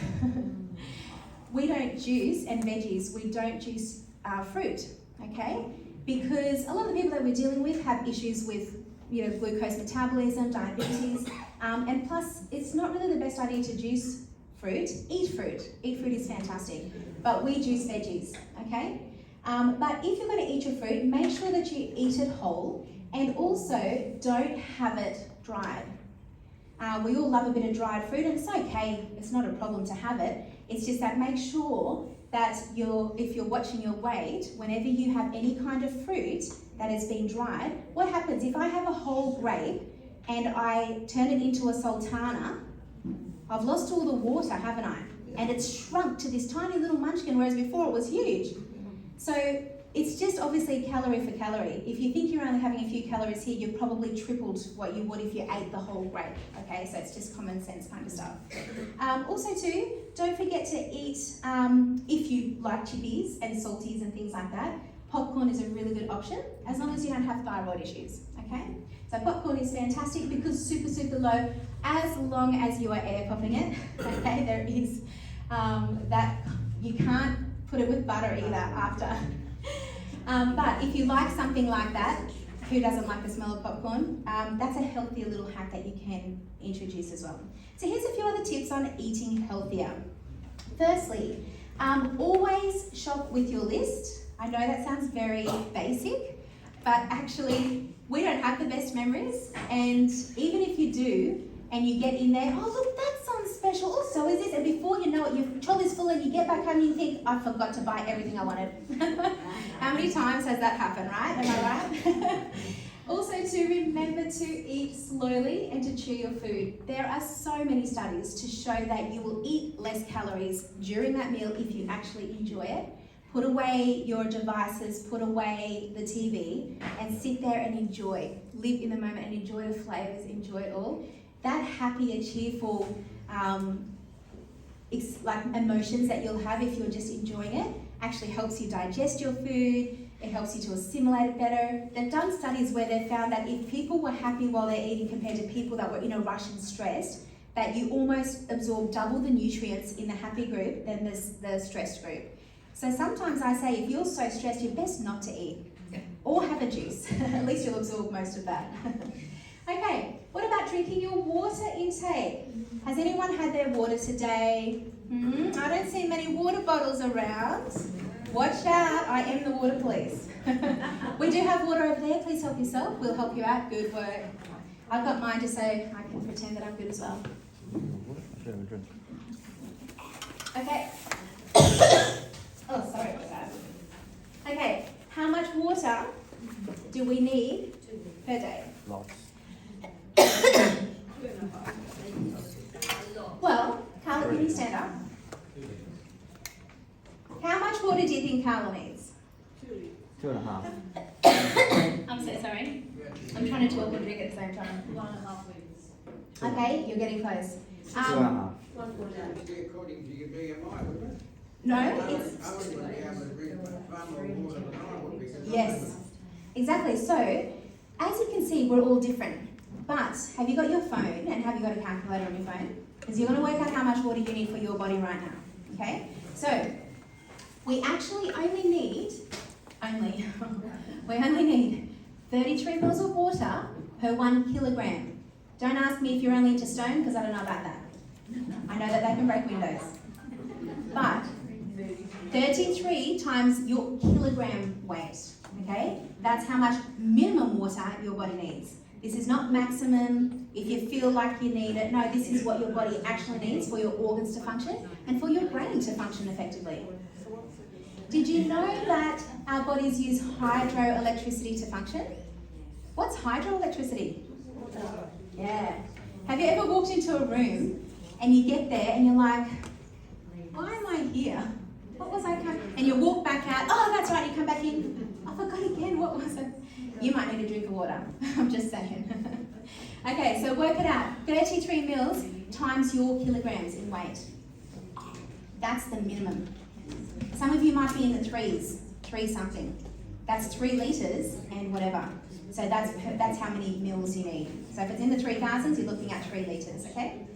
We don't juice, and veggies, we don't juice fruit, okay? Because a lot of the people that we're dealing with have issues with glucose metabolism, diabetes, and plus it's not really the best idea to juice fruit. Eat fruit is fantastic, but we juice veggies, okay? But if you're going to eat your fruit, make sure that you eat it whole, and also don't have it dried. We all love a bit of dried fruit, and it's okay, it's not a problem to have it. It's just that make sure that if you're watching your weight, whenever you have any kind of fruit that has been dried, what happens if I have a whole grape and I turn it into a sultana? I've lost all the water, haven't I? And it's shrunk to this tiny little munchkin, whereas before it was huge. So it's just obviously calorie for calorie. If you think you're only having a few calories here, you've probably tripled what you would if you ate the whole grape, okay? So it's just common sense kind of stuff. Also too, don't forget to eat, if you like chippies and salties and things like that, popcorn is a really good option, as long as you don't have thyroid issues, okay? So popcorn is fantastic because super, super low, as long as you are air popping it, okay? There is that, you can't put it with butter either after. But if you like something like that, who doesn't like the smell of popcorn? That's a healthier little hack that you can introduce as well. So here's a few other tips on eating healthier. Firstly, always shop with your list. I know that sounds very basic, but actually we don't have the best memories, and even if you do, and you get in there, oh look, that sounds special, oh so is this, and before you know it, your trolley's full and you get back home and you think, I forgot to buy everything I wanted. How many times has that happened, right? Am I right? Also to remember to eat slowly and to chew your food. There are so many studies to show that you will eat less calories during that meal if you actually enjoy it. Put away your devices, put away the TV, and sit there and enjoy. Live in the moment and enjoy the flavours, enjoy it all. That happy and cheerful like emotions that you'll have if you're just enjoying it actually helps you digest your food. It helps you to assimilate it better. They've done studies where they've found that if people were happy while they're eating compared to people that were in a rush and stressed, that you almost absorb double the nutrients in the happy group than the stressed group. So sometimes I say, if you're so stressed, you're best not to eat. Or have a juice. At least you'll absorb most of that. Okay, what about drinking your water intake? Has anyone had their water today? I don't see many water bottles around. Watch out, I am the water police. We do have water over there, please help yourself. We'll help you out, good work. I've got mine just so I can pretend that I'm good as well. Okay. Oh, sorry about that. Okay, how much water do we need per day? Lots. Well, Carla, can you stand up? How much water do you think Carla needs? 2.5. I'm so sorry. I'm trying to talk and drink at the same time. 1.5 litres. Okay, you're getting close. 2.5. According to your BMI, wouldn't it? No, I it's... wouldn't be able to drink far more water than I would because Yes, exactly. So, as you can see, we're all different. But have you got your phone and have you got a calculator on your phone? Because you're going to work out how much water you need for your body right now. Okay? So, we actually only need 33 mils of water per 1 kilogram. Don't ask me if you're only into stone because I don't know about that. I know that they can break windows. But 33 times your kilogram weight, okay? That's how much minimum water your body needs. This is not maximum if you feel like you need it. No, this is what your body actually needs for your organs to function and for your brain to function effectively. Did you know that our bodies use hydroelectricity to function? What's hydroelectricity? Yeah. Have you ever walked into a room and you get there and you're like, why am I here? What was I coming? And you walk back out, oh, that's right, you come back in, I forgot again, what was it? You might need a drink of water, I'm just saying. Okay, so work it out. 33 mils times your kilograms in weight. That's the minimum. Some of you might be in the threes, 3 something. That's 3 litres and whatever. So that's how many mils you need. So if it's in the 3000s, you're looking at 3 litres, okay?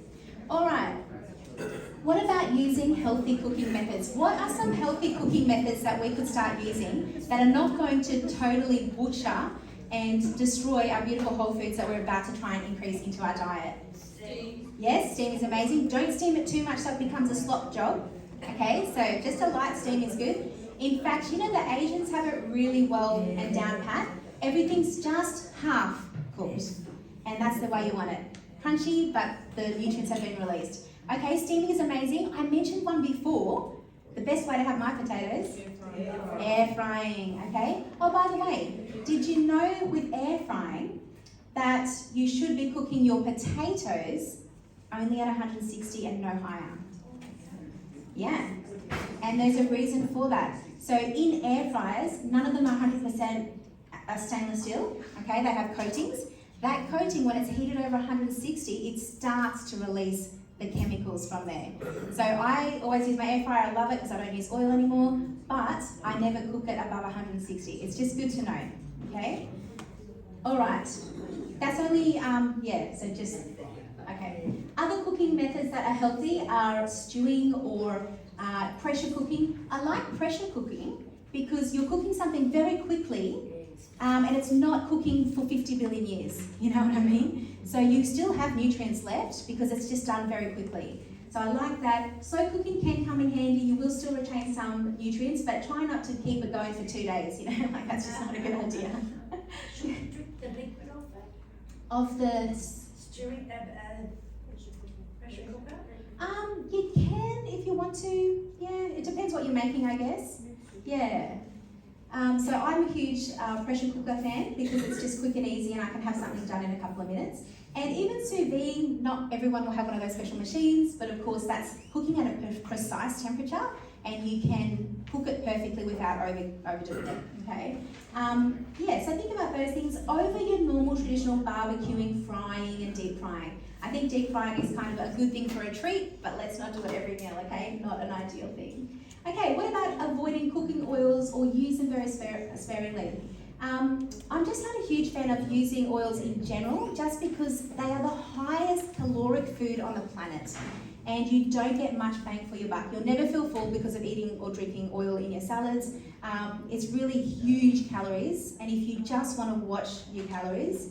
All right. What about using healthy cooking methods? What are some healthy cooking methods that we could start using that are not going to totally butcher and destroy our beautiful whole foods that we're about to try and increase into our diet? Steam. Yes, steam is amazing. Don't steam it too much so it becomes a slop job. Okay, so just a light steam is good. In fact, you know the Asians have it really well and down pat. Everything's just half cooked. And that's the way you want it. Crunchy, but the nutrients have been released. Okay, steaming is amazing. I mentioned one before. The best way to have my potatoes? Air frying, okay? Oh, by the way, did you know with air frying that you should be cooking your potatoes only at 160 and no higher? Yeah, and there's a reason for that. So in air fryers, none of them are 100% stainless steel, okay? They have coatings. That coating, when it's heated over 160, it starts to release the chemicals from there. So I always use my air fryer. I love it because I don't use oil anymore, but I never cook it above 160. It's just good to know, okay? All right, that's only, so just, okay. Other cooking methods that are healthy are stewing or pressure cooking. I like pressure cooking because you're cooking something very quickly and it's not cooking for 50 billion years, you know what I mean? So you still have nutrients left because it's just done very quickly. So I like that. Slow cooking can come in handy. You will still retain some nutrients, but try not to keep it going for 2 days, you know, like that's just not a good idea. Should we drip the liquid off it? Of the Stewing pressure cooker? you can if you want to. Yeah, it depends what you're making, I guess. Yeah. So I'm a huge pressure cooker fan because it's just quick and easy and I can have something done in a couple of minutes. And even sous vide, not everyone will have one of those special machines, but of course that's cooking at a precise temperature and you can cook it perfectly without overdoing it, okay? So think about those things over your normal traditional barbecuing, frying and deep frying. I think deep frying is kind of a good thing for a treat, but let's not do it every meal, okay? Not an ideal thing. Okay, what about avoiding cooking oils or use them very sparingly? I'm just not a huge fan of using oils in general, just because they are the highest caloric food on the planet. And you don't get much bang for your buck. You'll never feel full because of eating or drinking oil in your salads. It's really huge calories, and if you just want to watch your calories,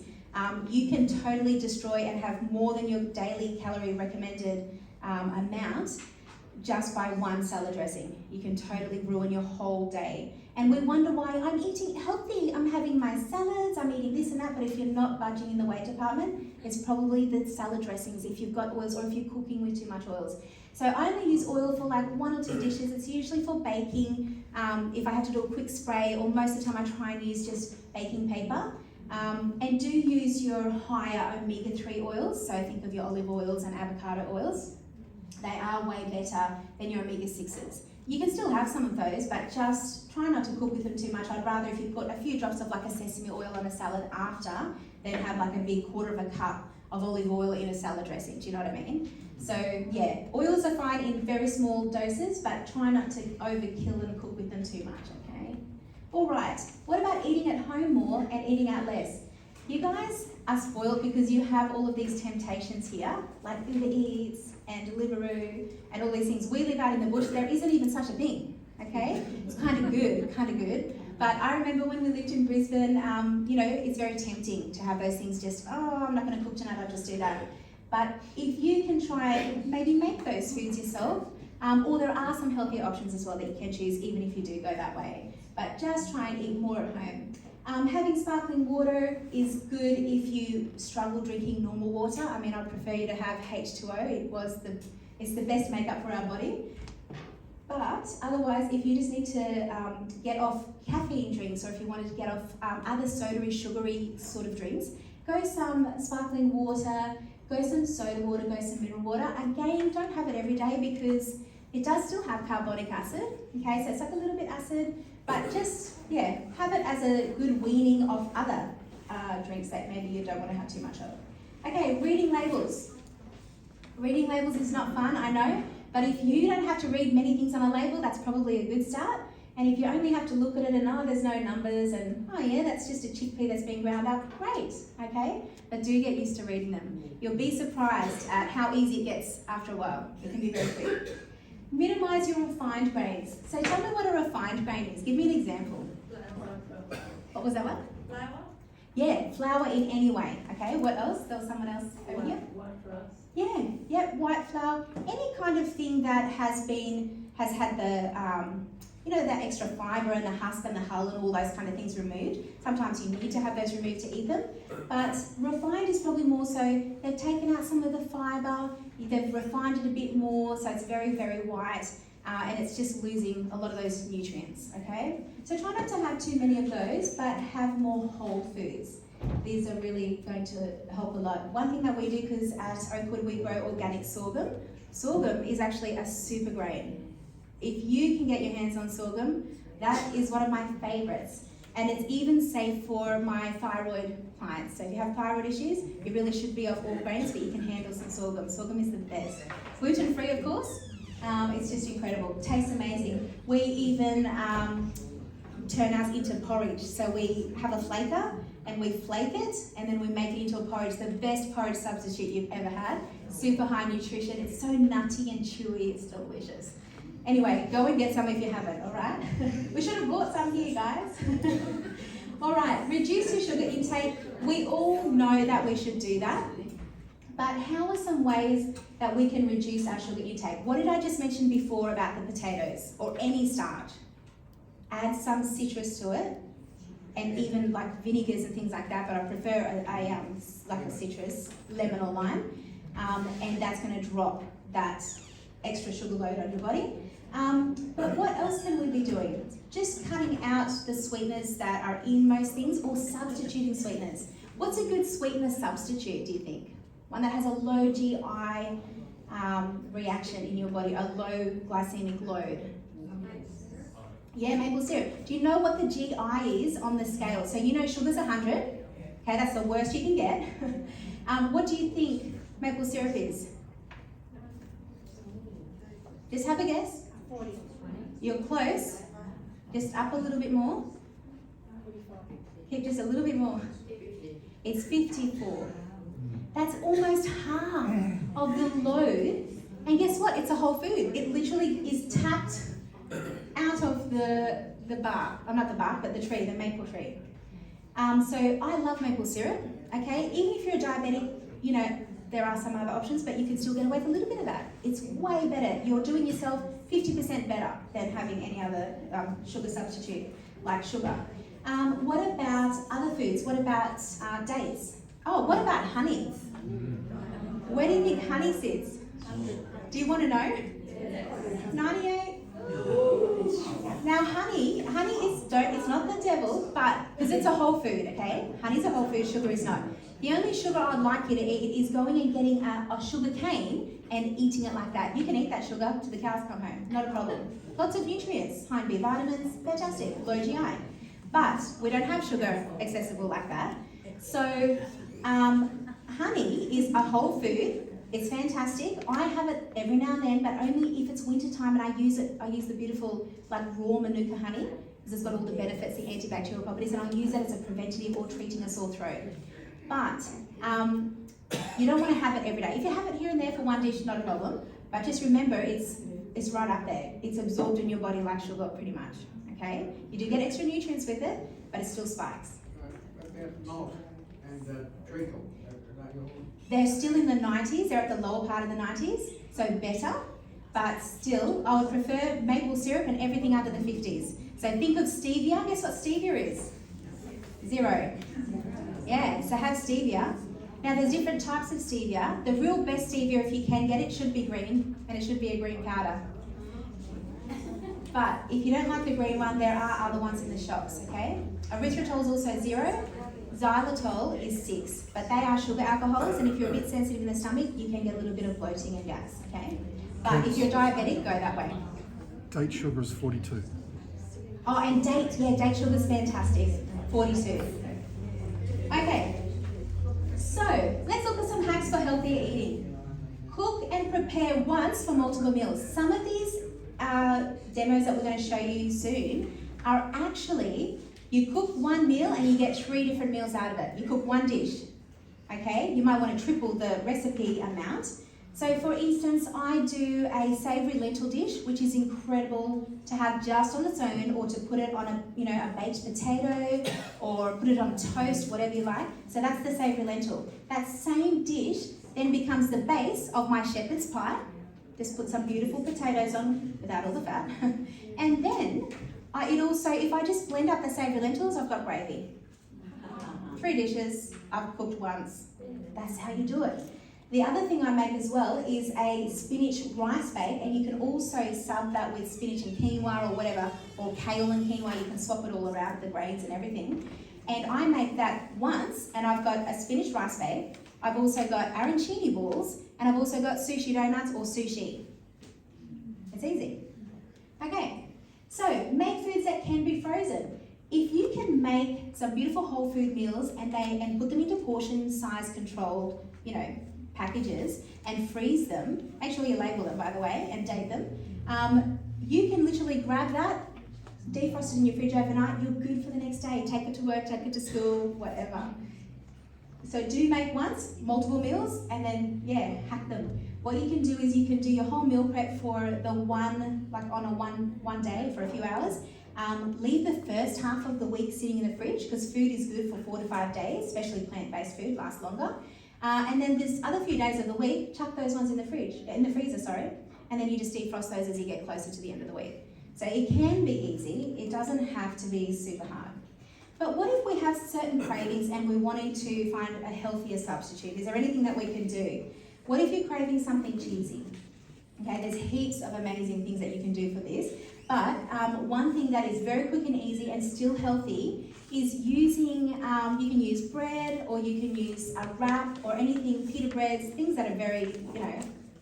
you can totally destroy and have more than your daily calorie recommended amount just by one salad dressing. You can totally ruin your whole day. And we wonder why I'm eating healthy, I'm having my salads, I'm eating this and that, but if you're not budging in the weight department, it's probably the salad dressings if you've got oils or if you're cooking with too much oils. So I only use oil for like 1 or 2 dishes. It's usually for baking, if I have to do a quick spray, or most of the time I try and use just baking paper. And do use your higher omega-3 oils, so think of your olive oils and avocado oils. They are way better than your omega-6s. You can still have some of those, but just try not to cook with them too much. I'd rather if you put a few drops of like a sesame oil on a salad after, than have like a big 1/4 cup of olive oil in a salad dressing. Do you know what I mean? So yeah, oils are fine in very small doses, but try not to overkill and cook with them too much, okay? All right, what about eating at home more and eating out less? You guys are spoiled because you have all of these temptations here, like Uber Eats and Deliveroo and all these things. We live out in the bush, there isn't even such a thing, okay? It's kind of good. But I remember when we lived in Brisbane, it's very tempting to have those things just, I'm not gonna cook tonight, I'll just do that. But if you can try, maybe make those foods yourself, or there are some healthier options as well that you can choose even if you do go that way. But just try and eat more at home. Having sparkling water is good if you struggle drinking normal water. I mean, I'd prefer you to have H2O. It's the best makeup for our body. But otherwise, if you just need to get off caffeine drinks, or if you wanted to get off other soda-y, sugary sort of drinks, go some sparkling water, go some soda water, go some mineral water. Again, don't have it every day because it does still have carbonic acid, okay? So it's like a little bit acid, but just, have it as a good weaning of other drinks that maybe you don't want to have too much of. Okay, reading labels. Reading labels is not fun, I know, but if you don't have to read many things on a label, that's probably a good start. And if you only have to look at it and, there's no numbers and, that's just a chickpea that's been ground up, great, okay? But do get used to reading them. You'll be surprised at how easy it gets after a while. It can be very quick. Minimise your refined grains. So tell me what a refined grain is. Give me an example. What was that one? Flour? Yeah, flour in any way, okay? What else? There was someone else over here? White rice. Yeah, white flour. Any kind of thing that has had the, that extra fibre and the husk and the hull and all those kind of things removed. Sometimes you need to have those removed to eat them. But refined is probably more so, they've taken out some of the fibre, they've refined it a bit more, so it's very, very white, and it's just losing a lot of those nutrients, okay? So try not to have too many of those, but have more whole foods. These are really going to help a lot. One thing that we do, because at Oakwood we grow organic sorghum. Sorghum is actually a super grain. If you can get your hands on sorghum, that is one of my favourites. And it's even safe for my thyroid clients. So if you have thyroid issues, you really should be off all grains, but you can handle some sorghum. Sorghum is the best. Gluten-free, of course. It's just incredible. Tastes amazing. We even turn ours into porridge. So we have a flaker and we flake it and then we make it into a porridge. The best porridge substitute you've ever had. Super high nutrition. It's so nutty and chewy. It's delicious. Anyway, go and get some if you haven't, all right? We should have bought some here, guys. All right, reduce your sugar intake. We all know that we should do that. But how are some ways that we can reduce our sugar intake? What did I just mention before about the potatoes or any starch? Add some citrus to it, and even like vinegars and things like that, but I prefer like a citrus, lemon or lime, and that's going to drop that extra sugar load on your body. But what else can we be doing? Just cutting out the sweeteners that are in most things or substituting sweeteners. What's a good sweetener substitute, do you think? One that has a low GI reaction in your body, a low glycemic load. Yeah, maple syrup. Do you know what the GI is on the scale? So you know sugar's 100. Okay, that's the worst you can get. What do you think maple syrup is? Just have a guess. 40. You're close. Just up a little bit more. Keep just a little bit more. It's 54. That's almost half of the load. And guess what? It's a whole food. It literally is tapped out of the bark. Oh, not the bark, but the tree, the maple tree. So I love maple syrup, okay? Even if you're a diabetic, you know, there are some other options, but you can still get away with a little bit of that. It's way better. You're doing yourself 50% better than having any other sugar substitute, like sugar. What about other foods? What about dates? Oh, what about honey? Where do you think honey sits? Do you want to know? 98? Now honey is, it's not the devil, but, because it's a whole food, okay? Honey's a whole food, sugar is not. The only sugar I'd like you to eat is going and getting a sugar cane and eating it like that. You can eat that sugar till the cows come home, not a problem. Lots of nutrients, high B vitamins, fantastic, low GI. But we don't have sugar accessible like that. So honey is a whole food. It's fantastic. I have it every now and then, but only if it's winter time, and I use the beautiful like raw Manuka honey, because it's got all the benefits, the antibacterial properties, and I use that as a preventative or treating a sore throat. But you don't want to have it every day. If you have it here and there for one dish, not a problem. But just remember, it's right up there. It's absorbed in your body like sugar, pretty much. Okay? You do get extra nutrients with it, but it still spikes. What about malt and treacle? Are yours? They're still in the 90s. They're at the lower part of the 90s, so better. But still, I would prefer maple syrup and everything under the 50s. So think of stevia. Guess what stevia is? 0. Yeah, so have stevia. Now there's different types of stevia. The real best stevia, if you can get it, should be green, and it should be a green powder. But if you don't like the green one, there are other ones in the shops, okay? Erythritol is also 0. Xylitol is 6, but they are sugar alcohols, and if you're a bit sensitive in the stomach, you can get a little bit of bloating and gas, okay? But if you're diabetic, go that way. Date sugar is 42. Oh, and date sugar is fantastic, 42. Okay, so let's look at some hacks for healthier eating. Cook and prepare once for multiple meals. Some of these demos that we're going to show you soon are actually, you cook one meal and you get 3 different meals out of it. You cook one dish, okay? You might want to triple the recipe amount. So for instance, I do a savoury lentil dish, which is incredible to have just on its own, or to put it on a baked potato, or put it on toast, whatever you like. So that's the savoury lentil. That same dish then becomes the base of my shepherd's pie. Just put some beautiful potatoes on without all the fat. And then if I just blend up the savoury lentils, I've got gravy. 3 dishes, I've cooked once. That's how you do it. The other thing I make as well is a spinach rice bake, and you can also sub that with spinach and quinoa or whatever, or kale and quinoa. You can swap it all around, the grains and everything. And I make that once, and I've got a spinach rice bake. I've also got arancini balls, and I've also got sushi donuts or sushi. It's easy. Okay, so make foods that can be frozen. If you can make some beautiful whole food meals and put them into portion size controlled, packages, and freeze them, make sure you label them, by the way, and date them. You can literally grab that, defrost it in your fridge overnight, you're good for the next day. Take it to work, take it to school, whatever. So do make once, multiple meals, and then, hack them. What you can do is you can do your whole meal prep for the one day for a few hours. Leave the first half of the week sitting in the fridge, because food is good for 4 to 5 days, especially plant-based food lasts longer. And then this other few days of the week, chuck those ones in the freezer, and then you just defrost those as you get closer to the end of the week. So it can be easy, it doesn't have to be super hard. But what if we have certain cravings and we're wanting to find a healthier substitute? Is there anything that we can do? What if you're craving something cheesy? Okay, there's heaps of amazing things that you can do for this. But one thing that is very quick and easy and still healthy is using, you can use bread, or you can use a wrap, or anything, pita breads, things that are very,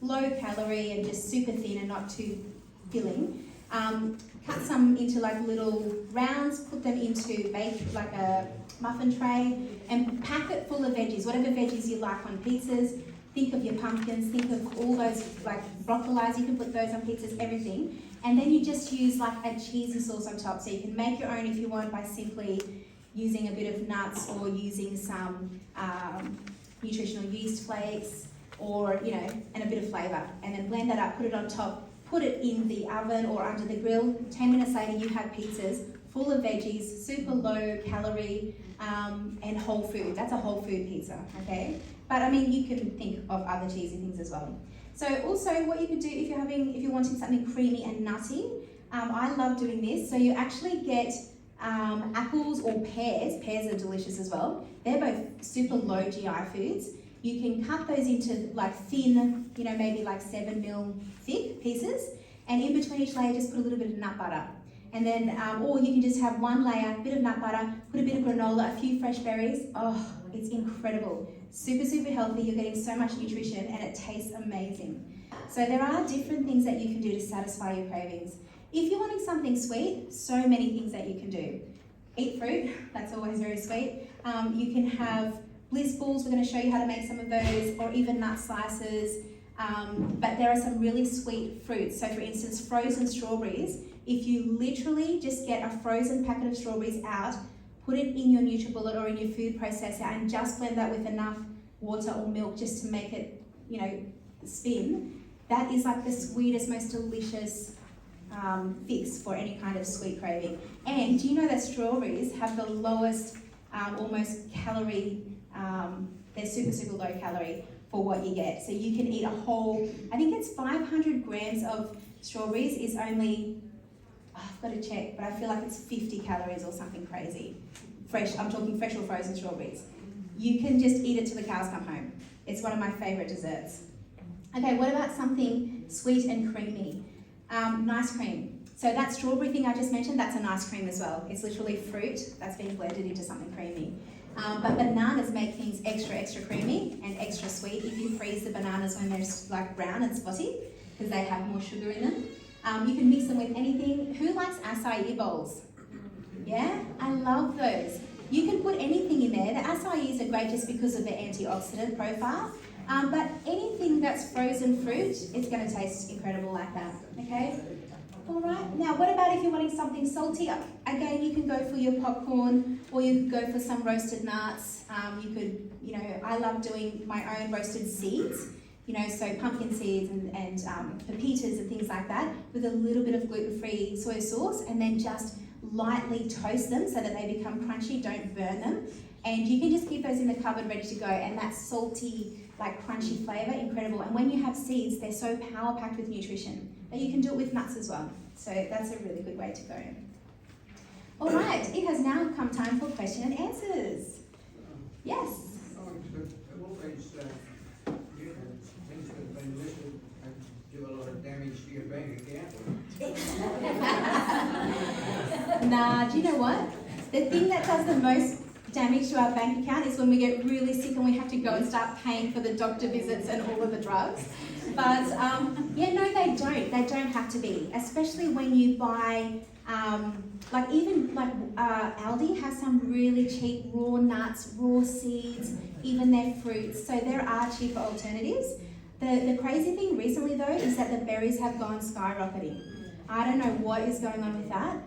low calorie and just super thin and not too filling. Cut some into like little rounds, put them into like a muffin tray, and pack it full of veggies, whatever veggies you like on pizzas. Think of your pumpkins, think of all those like broccolis, you can put those on pizzas, everything. And then you just use like a cheesy sauce on top. So you can make your own if you want by simply using a bit of nuts or using some nutritional yeast flakes or, you know, and a bit of flavour. And then blend that up, put it on top, put it in the oven or under the grill. 10 minutes later you have pizzas full of veggies, super low calorie, and whole food. That's a whole food pizza, okay? But I mean, you can think of other cheesy things as well. So also what you could do if you're wanting something creamy and nutty, I love doing this. So you actually get apples or pears. Pears are delicious as well. They're both super low GI foods. You can cut those into like thin, you know, maybe like 7 mil thick pieces, and in between each layer just put a little bit of nut butter. And then, or you can just have one layer, bit of nut butter, put a bit of granola, a few fresh berries. Oh, it's incredible. Super, super healthy. You're getting so much nutrition and it tastes amazing. So there are different things that you can do to satisfy your cravings. If you're wanting something sweet, so many things that you can do. Eat fruit, that's always very sweet. You can have bliss balls, we're going to show you how to make some of those, or even nut slices. But there are some really sweet fruits. So for instance, frozen strawberries. If you literally just get a frozen packet of strawberries out, put it in your NutriBullet or in your food processor and just blend that with enough water or milk just to make it, you know, spin. That is like the sweetest, most delicious fix for any kind of sweet craving. And do you know that strawberries have the lowest almost calorie, they're super, super low calorie for what you get. So you can eat a whole, I think it's 500 grams of strawberries is only, I've got to check, but I feel like it's 50 calories or something crazy. Fresh, I'm talking fresh or frozen strawberries. You can just eat it till the cows come home. It's one of my favourite desserts. Okay, what about something sweet and creamy? Nice cream. So that strawberry thing I just mentioned, that's an ice cream as well. It's literally fruit that's been blended into something creamy. But bananas make things extra, extra creamy and extra sweet if you freeze the bananas when they're like brown and spotty, because they have more sugar in them. You can mix them with anything. Who likes acai bowls? Yeah, I love those. You can put anything in there. The acai are great just because of the antioxidant profile. But anything that's frozen fruit, it's going to taste incredible like that. Okay? All right. Now, what about if you're wanting something salty? Again, you can go for your popcorn, or you could go for some roasted nuts. You could, you know, I love doing my own roasted seeds. You know, so pumpkin seeds and pepitas and things like that, with a little bit of gluten-free soy sauce, and then just lightly toast them so that they become crunchy, don't burn them. And you can just keep those in the cupboard ready to go, and that salty, like crunchy flavour, incredible. And when you have seeds, they're so power-packed with nutrition. But you can do it with nuts as well. So that's a really good way to go. All right, it has now come time for question and answers. Yes? All these things that have been listed do a lot of damage to your bank account. Nah, do you know what? The thing that does the most damage to our bank account is when we get really sick and we have to go and start paying for the doctor visits and all of the drugs. But yeah, no, they don't. They don't have to be, especially when you buy, like Aldi has some really cheap raw nuts, raw seeds, even their fruits. So there are cheaper alternatives. The crazy thing recently though is that the berries have gone skyrocketing. I don't know what is going on with that,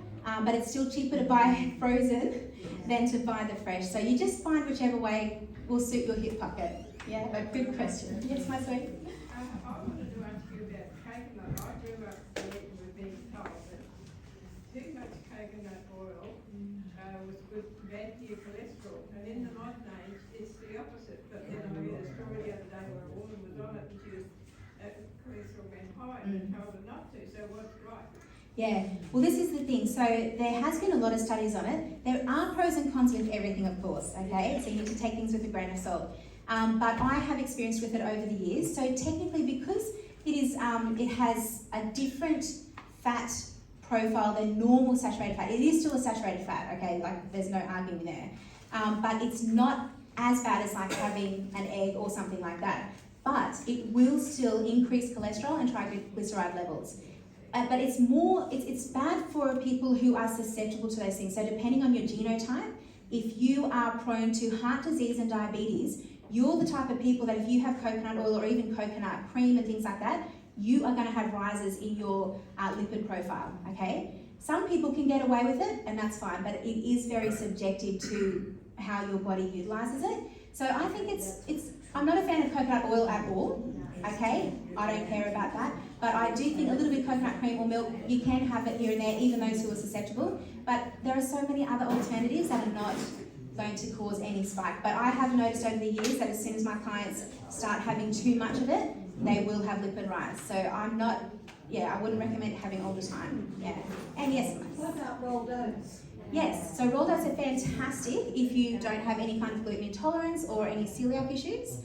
but it's still cheaper to buy frozen than to buy the fresh. So you just find whichever way will suit your hip pocket. Yeah, but good question. Yes, my sweet. I wanted to ask you about coconut. I grew up with being told that too much coconut oil was bad for your cholesterol. And in the modern age, it's the opposite. But then I read a story the other day where a woman was on it and she was, cholesterol went high and they told her not to. So what's right? Yeah, well this is the thing. So there has been a lot of studies on it. There are pros and cons with everything, of course, okay? So you need to take things with a grain of salt. But I have experienced with it over the years. So technically, because it has a different fat profile than normal saturated fat. It is still a saturated fat, okay? Like there's no arguing there. But it's not as bad as like having an egg or something like that. But it will still increase cholesterol and triglyceride levels. but it's bad for people who are susceptible to those things. So depending on your genotype, if you are prone to heart disease and diabetes, you're the type of people that if you have coconut oil or even coconut cream and things like that, you are going to have rises in your lipid profile, okay? Some people can get away with it, and that's fine, but it is very subjective to how your body utilizes it. So I think I'm not a fan of coconut oil at all, okay? I don't care about that, but I do think a little bit of coconut cream or milk, you can have it here and there, even those who are susceptible, but there are so many other alternatives that are not going to cause any spike. But I have noticed over the years that as soon as my clients start having too much of it, they will have lipid rise. So I wouldn't recommend having all the time. Yeah. And yes. What about rolled oats? Yes. So rolled oats are fantastic if you don't have any kind of gluten intolerance or any celiac issues.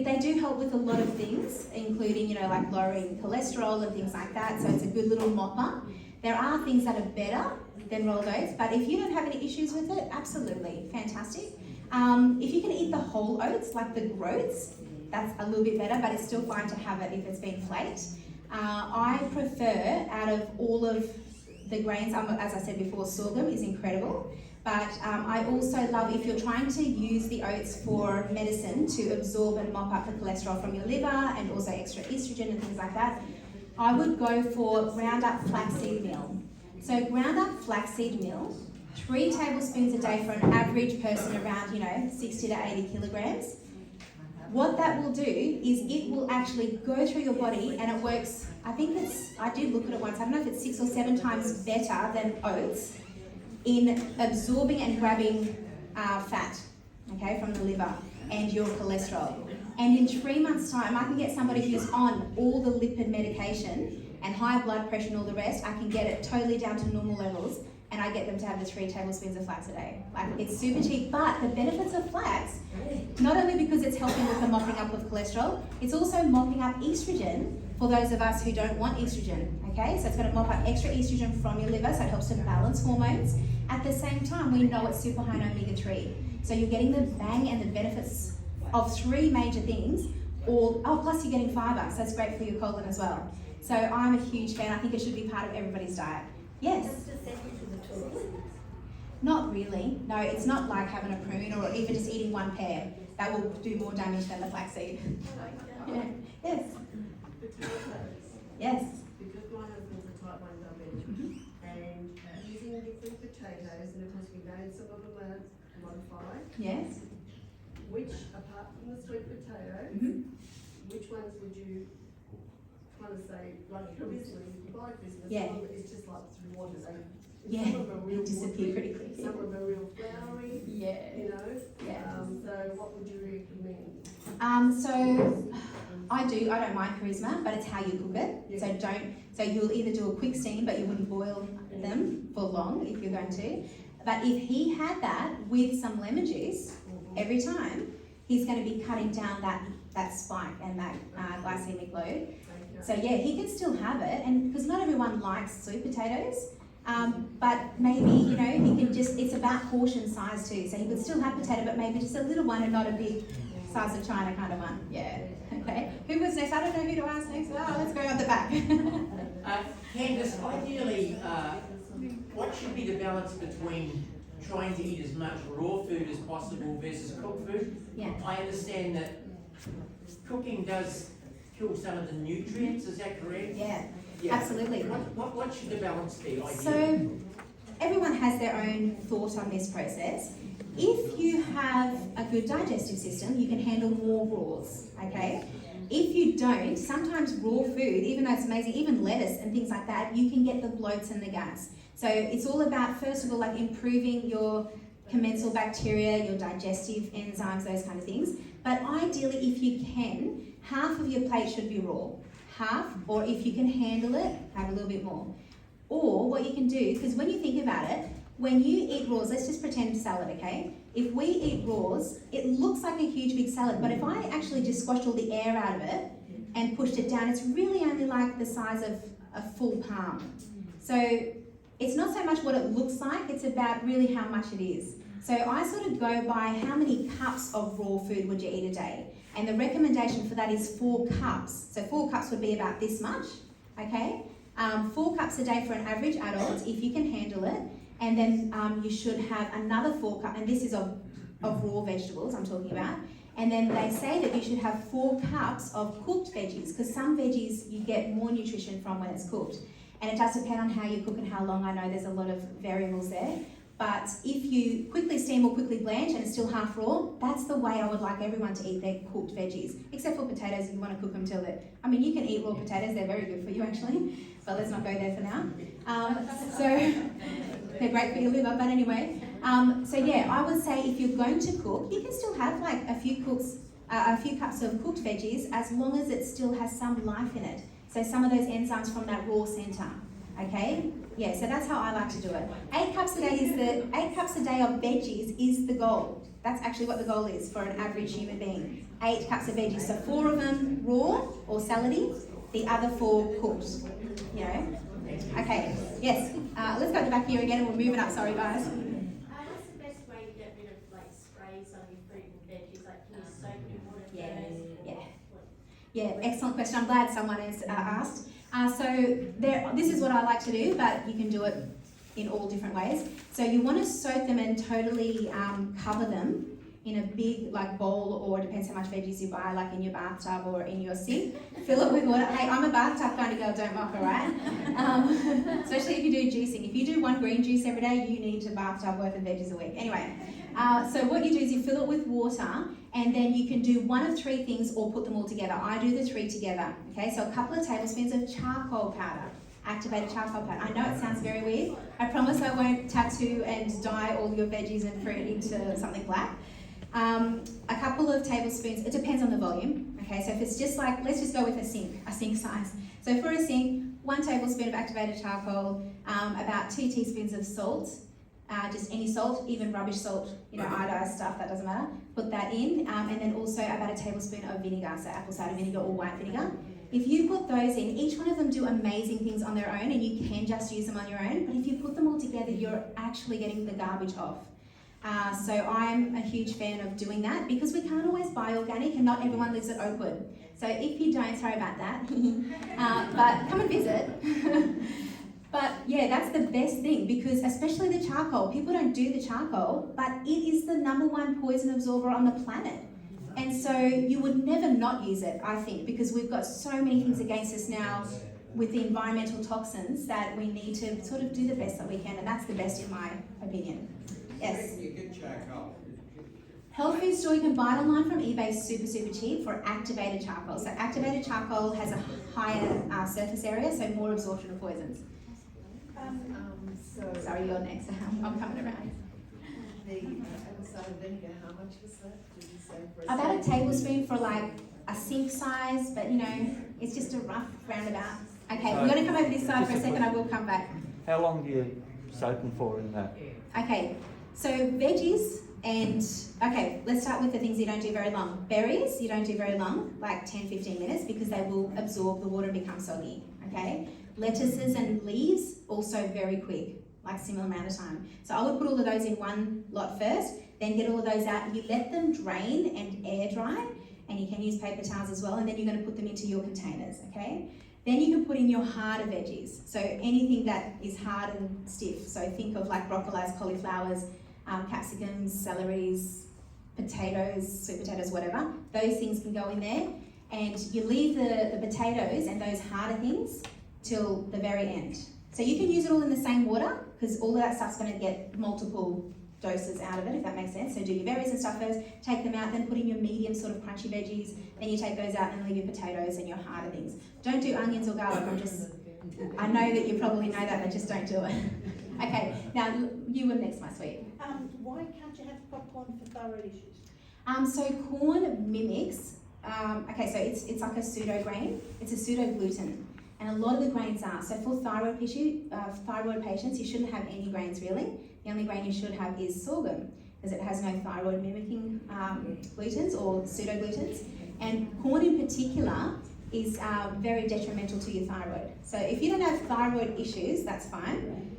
They do help with a lot of things, including, like lowering cholesterol and things like that. So it's a good little mopper. There are things that are better than rolled oats, but if you don't have any issues with it, absolutely fantastic. If you can eat the whole oats, like the groats, that's a little bit better, but it's still fine to have it if it's been flaked. I prefer, out of all of the grains, as I said before, sorghum is incredible, but I also love, if you're trying to use the oats for medicine to absorb and mop up the cholesterol from your liver and also extra estrogen and things like that, I would go for ground up flaxseed meal. So ground up flaxseed meal, 3 tablespoons a day for an average person around, 60 to 80 kilograms. What that will do is it will actually go through your body, and it works, I did look at it once, I don't know if it's 6 or 7 times better than oats in absorbing and grabbing fat, okay, from the liver and your cholesterol. And in 3 months' time, I can get somebody who's on all the lipid medication and high blood pressure and all the rest, I can get it totally down to normal levels, and I get them to have the 3 tablespoons of flax a day. Like, it's super cheap, but the benefits of flax, not only because it's helping with the mopping up of cholesterol, it's also mopping up estrogen for those of us who don't want estrogen, okay? So it's going to mop up extra estrogen from your liver, so it helps to balance hormones. At the same time, we know it's super high in omega-3. So you're getting the bang and the benefits of 3 major things, plus you're getting fibre, so it's great for your colon as well. So I'm a huge fan. I think it should be part of everybody's diet. Yes? Does it send you to the toilet? Not really. No, it's not like having a prune or even just eating 1 pear. That will do more damage than the flaxseed. Yeah. Yes? Yes? Because my husband's a type 1 diabetic, and using different potatoes, and of course we know some of them are modified. Yes? Which, apart from the sweet potato, which ones would you kind of say, like traditionally, by Christmas, Yeah. some of it is just like through water. Yeah, some of them are real they disappear watery, pretty quickly. some of them are real floury, Yeah. you know. Yeah. So what would you recommend? So I don't mind charisma, but it's how you cook it. Yeah. So you'll either do a quick steam, but you wouldn't boil them for long if you're going to. But if he had that with some lemon juice every time, he's going to be cutting down that spike and that glycemic load. So yeah, he can still have it, and because not everyone likes sweet potatoes, but maybe, he can it's about portion size too. So he could still have potato, but maybe just a little one and not a big size of China kind of one. Yeah. Okay. Who was next? I don't know who to ask next. Oh, let's go at the back. Candice, ideally, what should be the balance between trying to eat as much raw food as possible versus cooked food? Yeah. I understand that cooking does kill some of the nutrients, is that correct? Yeah. Yeah. Absolutely. What should the balance be, ideally? So everyone has their own thought on this process. If you have a good digestive system, you can handle more raws, okay? If you don't, sometimes raw food, even though it's amazing, even lettuce and things like that, you can get the bloats and the gas. So it's all about, first of all, like improving your commensal bacteria, your digestive enzymes, those kind of things. But ideally, if you can, half of your plate should be raw. Half, or if you can handle it, have a little bit more. Or what you can do, because when you think about it, when you eat raws, let's just pretend salad, okay? If we eat raws, it looks like a huge big salad, but if I actually just squashed all the air out of it and pushed it down, it's really only like the size of a full palm. So it's not so much what it looks like, it's about really how much it is. So I sort of go by how many cups of raw food would you eat a day. And the recommendation for that is 4 cups. So 4 cups would be about this much, okay? 4 cups a day for an average adult, if you can handle it. And then you should have another 4 cups, and this is of raw vegetables I'm talking about. And then they say that you should have 4 cups of cooked veggies, because some veggies you get more nutrition from when it's cooked. And it does depend on how you cook and how long. I know there's a lot of variables there. But if you quickly steam or quickly blanch and it's still half raw, that's the way I would like everyone to eat their cooked veggies. Except for potatoes, if you want to cook them till they're... I mean, you can eat raw potatoes, they're very good for you actually. But let's not go there for now. So they're great for your liver, but anyway. So yeah, I would say if you're going to cook, you can still have like a few cups of cooked veggies, as long as it still has some life in it. So some of those enzymes from that raw centre, okay? Yeah, so that's how I like to do it. 8 cups a day 8 cups a day of veggies is the goal. That's actually what the goal is for an average human being. 8 cups of veggies, so 4 of them raw or salady, the other 4 cooked, you know? Okay, yes, let's go to the back here again and we'll move it up, sorry guys. What's the best way to get rid of like sprays on your fruit and veggies? Like, can you soak it in water first? Yeah, excellent question. I'm glad someone has asked. This is what I like to do, but you can do it in all different ways. So you want to soak them and totally cover them in a big like bowl, or it depends how much veggies you buy, like in your bathtub or in your sink. Fill it with water. Hey, I'm a bathtub kind of girl, don't mock, alright? Especially if you do juicing. If you do 1 green juice every day, you need a bathtub worth of veggies a week. Anyway, so what you do is you fill it with water, and then you can do 1 of 3 things or put them all together. I do the 3 together, okay? So a couple of tablespoons of charcoal powder, activated charcoal powder. I know it sounds very weird. I promise I won't tattoo and dye all your veggies and fruit into something black. A couple of tablespoons, it depends on the volume, okay? So if it's just like, let's just go with a sink size. So for a sink, 1 tablespoon of activated charcoal, about 2 teaspoons of salt, just any salt, even rubbish salt, you know, iodized stuff, that doesn't matter. Put that in, and then also about a tablespoon of vinegar, so apple cider vinegar or white vinegar. If you put those in, each one of them do amazing things on their own, and you can just use them on your own, but if you put them all together, you're actually getting the garbage off. So I'm a huge fan of doing that, because we can't always buy organic and not everyone lives at Oakwood. So if you don't, sorry about that, but come and visit. But yeah, that's the best thing, because especially the charcoal, people don't do the charcoal, but it is the #1 poison absorber on the planet. And so you would never not use it, I think, because we've got so many things against us now with the environmental toxins that we need to sort of do the best that we can, and that's the best in my opinion. Yes? You get charcoal. Health food store, you can buy it online from eBay super cheap for activated charcoal. So activated charcoal has a higher surface area, so more absorption of poisons. Sorry, you're next. I'm coming around. The apple cider vinegar, how much was that? Did you say for About a tablespoon for like a sink size, but you know, it's just a rough roundabout. Okay, we're going to come over this side for a second. I will come back. How long do you soak them for in that? Okay, so veggies and, okay, let's start with the things you don't do very long. Berries, you don't do very long, like 10-15 minutes, because they will absorb the water and become soggy, okay? Lettuces and leaves, also very quick, like similar amount of time. So I would put all of those in one lot first, then get all of those out. You let them drain and air dry, and you can use paper towels as well, and then you're going to put them into your containers, okay? Then you can put in your harder veggies, so anything that is hard and stiff. So think of like broccoli, cauliflowers, capsicums, celeries, potatoes, sweet potatoes, whatever. Those things can go in there, and you leave the potatoes and those harder things till the very end. So you can use it all in the same water, because all of that stuff's going to get multiple doses out of it, if that makes sense. So do your berries and stuff first, take them out, then put in your medium sort of crunchy veggies, then you take those out and leave your potatoes and your harder things. Don't do onions or garlic. I know that you probably know that, but just don't do it. Okay, now you were next, my sweet. Why can't you have popcorn for thyroid issues? So corn mimics, okay, so it's like a pseudo grain, it's a pseudo gluten. And a lot of the grains are. So for thyroid patients, you shouldn't have any grains really. The only grain you should have is sorghum, because it has no thyroid mimicking glutens or pseudo glutens. And corn in particular is very detrimental to your thyroid. So if you don't have thyroid issues, that's fine.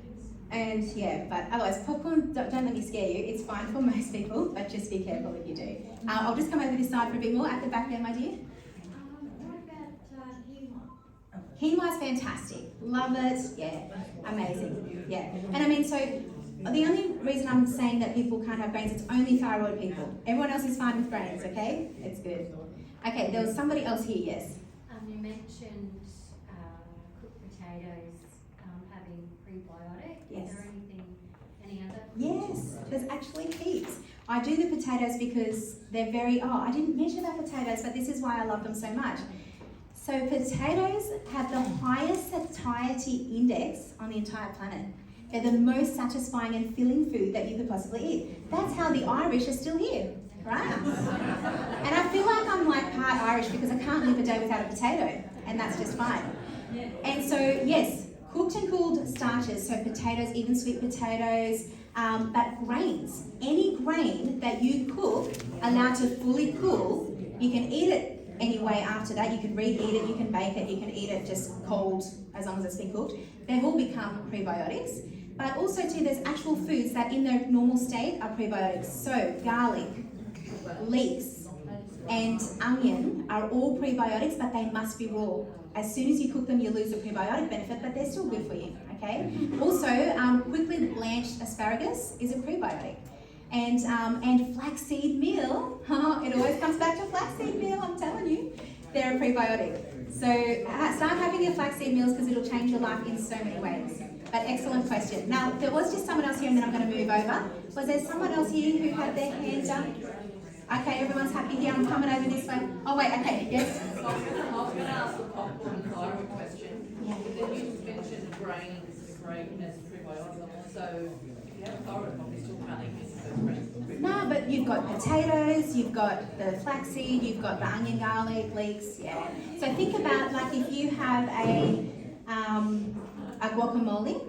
And yeah, but otherwise, popcorn, don't let me scare you. It's fine for most people, but just be careful if you do. I'll just come over this side for a bit more. At the back there, my dear. What about quinoa? Quinoa is fantastic. Love it. Yeah, amazing. Yeah, and I mean, so the only reason I'm saying that people can't have grains, it's only thyroid people. Everyone else is fine with grains, okay? It's good. Okay, there was somebody else here, yes? You mentioned cooked potatoes having prebiotic. Yes. Is there any other? Yes, there's actually heaps. I do the potatoes because they're very, I didn't mention about potatoes, but this is why I love them so much. So potatoes have the highest satiety index on the entire planet. They're the most satisfying and filling food that you could possibly eat. That's how the Irish are still here, right? And I feel like I'm like part Irish because I can't live a day without a potato, and that's just fine. And so, yes, cooked and cooled starches, so potatoes, even sweet potatoes, but grains. Any grain that you cook, allowed to fully cool, you can eat it anyway after that. You can reheat it, you can bake it, you can eat it just cold as long as it's been cooked. They've all become prebiotics. But also too, there's actual foods that in their normal state are prebiotics. So garlic, leeks, and onion are all prebiotics, but they must be raw. As soon as you cook them, you lose the prebiotic benefit, but they're still good for you, okay? Also, quickly blanched asparagus is a prebiotic. And flaxseed meal, it always comes back to flaxseed meal, I'm telling you. They're a prebiotic. So start having your flaxseed meals because it'll change your life in so many ways. But excellent question. Now, there was just someone else here and then I'm going to move over. Was there someone else here who had their hand up? Okay, everyone's happy here. I'm coming over this way. Oh wait, okay, yes? I was going to ask a popcorn and thyroid question. Yeah. Then you mentioned grains, great as prebiotic. So if you have a thyroid problem, you still can't eat any of those grains. No, but you've got potatoes, you've got the flaxseed, you've got the onion, garlic, leeks, yeah. So think about like if you have a guacamole,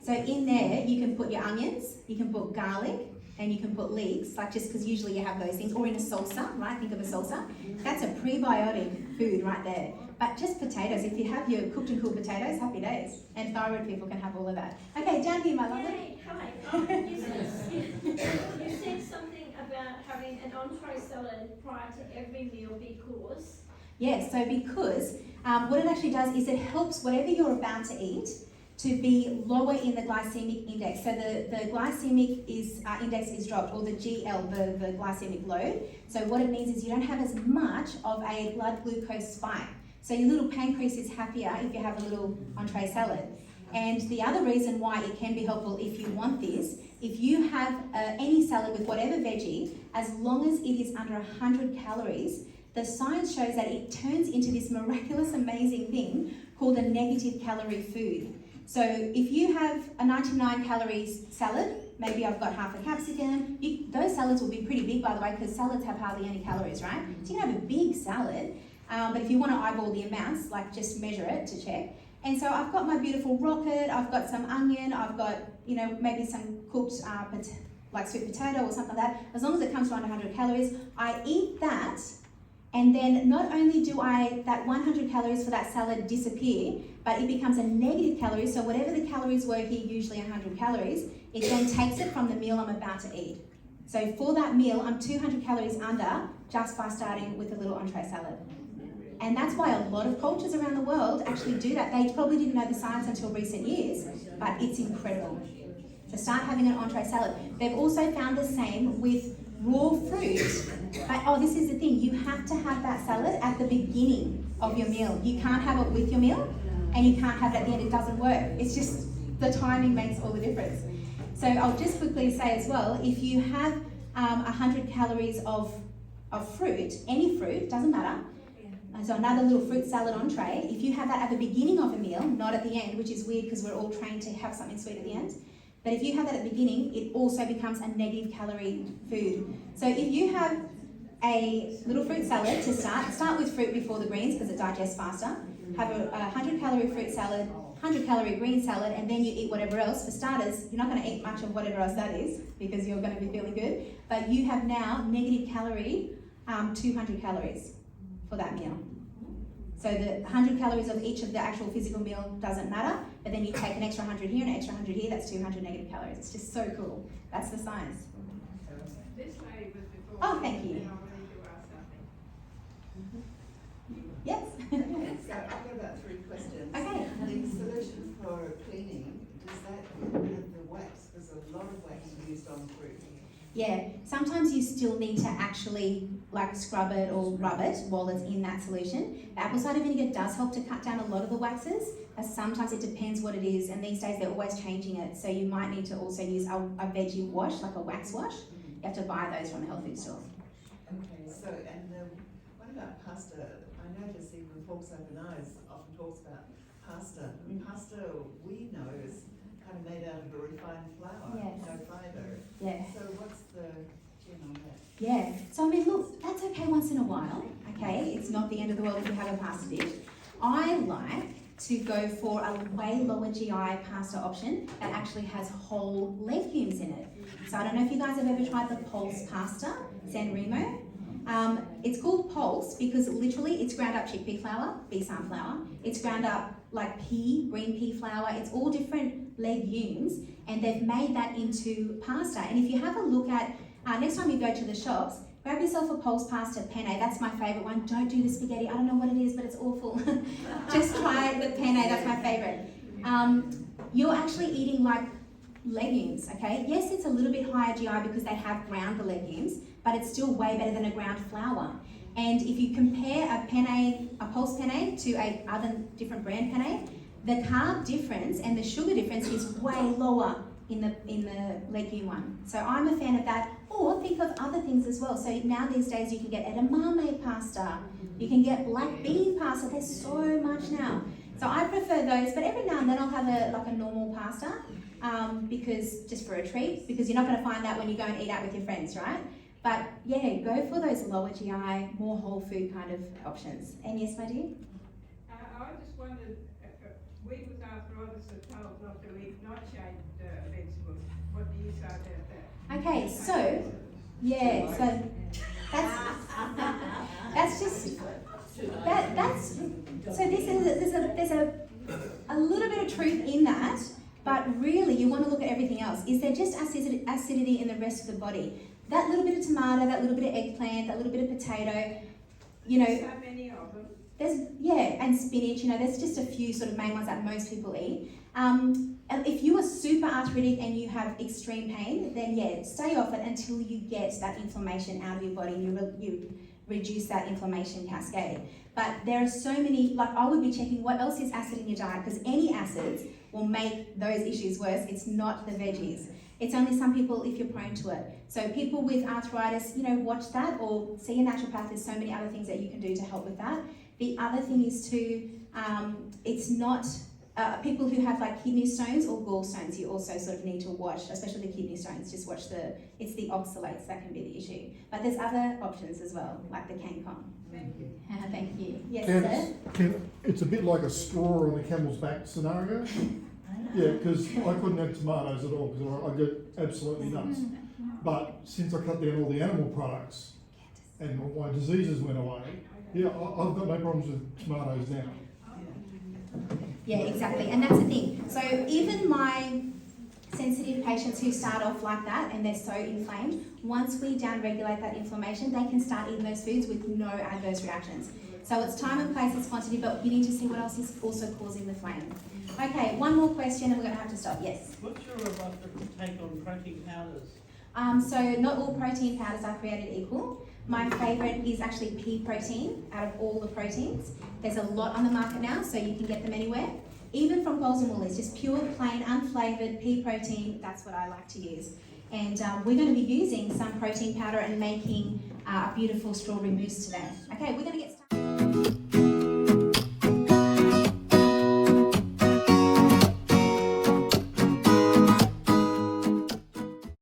so in there you can put your onions, you can put garlic, and you can put leeks, like just because usually you have those things, or in a salsa, right? Think of a salsa. That's a prebiotic food right there. But just potatoes, if you have your cooked and cooled potatoes, happy days. And thyroid people can have all of that. Okay, down here, my lovely. Hey, hi. You said something about having an entree salad prior to every meal because... Yes, so because what it actually does is it helps whatever you're about to eat to be lower in the glycemic index. So the glycemic index is dropped, or the GL, the glycemic load. So what it means is you don't have as much of a blood glucose spike. So your little pancreas is happier if you have a little entree salad. And the other reason why it can be helpful if you want this, if you have any salad with whatever veggie, as long as it is under 100 calories, the science shows that it turns into this miraculous, amazing thing called a negative calorie food. So if you have a 99 calories salad, maybe I've got half a capsicum, those salads will be pretty big, by the way, because salads have hardly any calories, right? So you can have a big salad, but if you want to eyeball the amounts, like just measure it to check. And so I've got my beautiful rocket, I've got some onion, I've got, maybe some cooked like sweet potato or something like that. As long as it comes to under 100 calories, I eat that. And then not only do that 100 calories for that salad disappear, but it becomes a negative calorie. So whatever the calories were here, usually 100 calories, it then takes it from the meal I'm about to eat. So for that meal, I'm 200 calories under just by starting with a little entree salad. And that's why a lot of cultures around the world actually do that. They probably didn't know the science until recent years, but it's incredible. So start having an entree salad. They've also found the same with raw fruit. But this is the thing, you have to have that salad at the beginning of your meal. You can't have it with your meal, and you can't have it at the end. It doesn't work. It's just the timing makes all the difference. So I'll just quickly say as well, if you have 100 calories of fruit, any fruit, doesn't matter. So another little fruit salad entree, if you have that at the beginning of a meal, not at the end, which is weird because we're all trained to have something sweet at the end. But if you have that at the beginning, it also becomes a negative calorie food. So if you have a little fruit salad to start with fruit before the greens because it digests faster. Have a 100 calorie fruit salad, 100 calorie green salad, and then you eat whatever else. For starters, you're not going to eat much of whatever else that is because you're going to be feeling good. But you have now negative calorie, 200 calories for that meal. So the 100 calories of each of the actual physical meal doesn't matter. but then you take an extra 100 here and an extra 100 here, that's 200 negative calories. It's just so cool. That's the science. This lady was before. Oh, thank you. And I wanted to ask something. Yes? Okay, so I've got about 3 questions. Okay. The solution for cleaning, does that get rid of the wax? There's a lot of wax used on fruit. Yeah, sometimes you still need to actually like scrub it or rub it while it's in that solution. The apple cider vinegar does help to cut down a lot of the waxes, but sometimes it depends what it is, and these days they're always changing it, so you might need to also use a veggie wash, like a wax wash. You have to buy those from the health food store. Okay, so, and what about pasta? I notice even Porks Open Eyes often talks about pasta. Pasta, we know, is kind of made out of a refined flour, Yes. no fibre. Yeah. So what's the gin on that? Yeah, so I mean, look, that's okay once in a while, okay? It's not the end of the world if you have a pasta dish. I like to go for a way lower GI pasta option that actually has whole legumes in it. So I don't know if you guys have ever tried the Pulse pasta, San Remo. It's called Pulse because literally it's ground up chickpea flour, besan flour. It's ground up like green pea flour. It's all different legumes, and they've made that into pasta. And if you have a look at, next time you go to the shops, grab yourself a Pulse pasta penne. That's my favourite one. Don't do the spaghetti. I don't know what it is, but it's awful. Just try the penne. That's my favourite. You're actually eating like legumes, okay? Yes, it's a little bit higher GI because they have ground the legumes, but it's still way better than a ground flour. And if you compare a Pulse penne to a other different brand penne, the carb difference and the sugar difference is way lower in the legume one. So I'm a fan of that. Or think of other things as well. So now these days you can get edamame pasta, you can get black bean pasta. There's so much now. So I prefer those, but every now and then I'll have a normal pasta because just for a treat, because you're not going to find that when you go and eat out with your friends, right? But yeah, go for those lower GI, more whole food kind of options. And yes, my dear? I just wondered, we with arthritis are told not to eat nightshade vegetables. What do you say about that? Okay, so, yeah, so that's just, so there's a little bit of truth in that, but really you want to look at everything else. Is there just acidity in the rest of the body? That little bit of tomato, that little bit of eggplant, that little bit of potato, you know. So many of them. And spinach, you know, there's just a few sort of main ones that most people eat. And if you are super arthritic and you have extreme pain, then yeah, stay off it until you get that inflammation out of your body and you reduce that inflammation cascade. But there are so many, like I would be checking what else is acid in your diet, because any acids will make those issues worse. It's not the veggies. It's only some people if you're prone to it. So people with arthritis, you know, watch that or see a naturopath. There's so many other things that you can do to help with that. The other thing is to, it's not, people who have like kidney stones or gallstones, you also sort of need to watch, especially the kidney stones, just watch it's the oxalates that can be the issue. But there's other options as well, like the CanCon. Thank you. Thank you. Yes, Candice, sir? it's a bit like a straw on the camel's back scenario. Yeah, because I couldn't have tomatoes at all because I get absolutely nuts. But since I cut down all the animal products and my diseases went away, yeah, I've got no problems with tomatoes now. Yeah, exactly. And that's the thing. So even my sensitive patients who start off like that and they're so inflamed, once we down-regulate that inflammation, they can start eating those foods with no adverse reactions. So it's time and place, it's quantity, but you need to see what else is also causing the flame. Okay, one more question and we're going to have to stop. Yes? What's your take on protein powders? So not all protein powders are created equal. My favourite is actually pea protein out of all the proteins. There's a lot on the market now, so you can get them anywhere. Even from Coles and Woolies, just pure, plain, unflavoured pea protein, that's what I like to use. And we're going to be using some protein powder and making a beautiful strawberry mousse today. Okay, we're going to get started.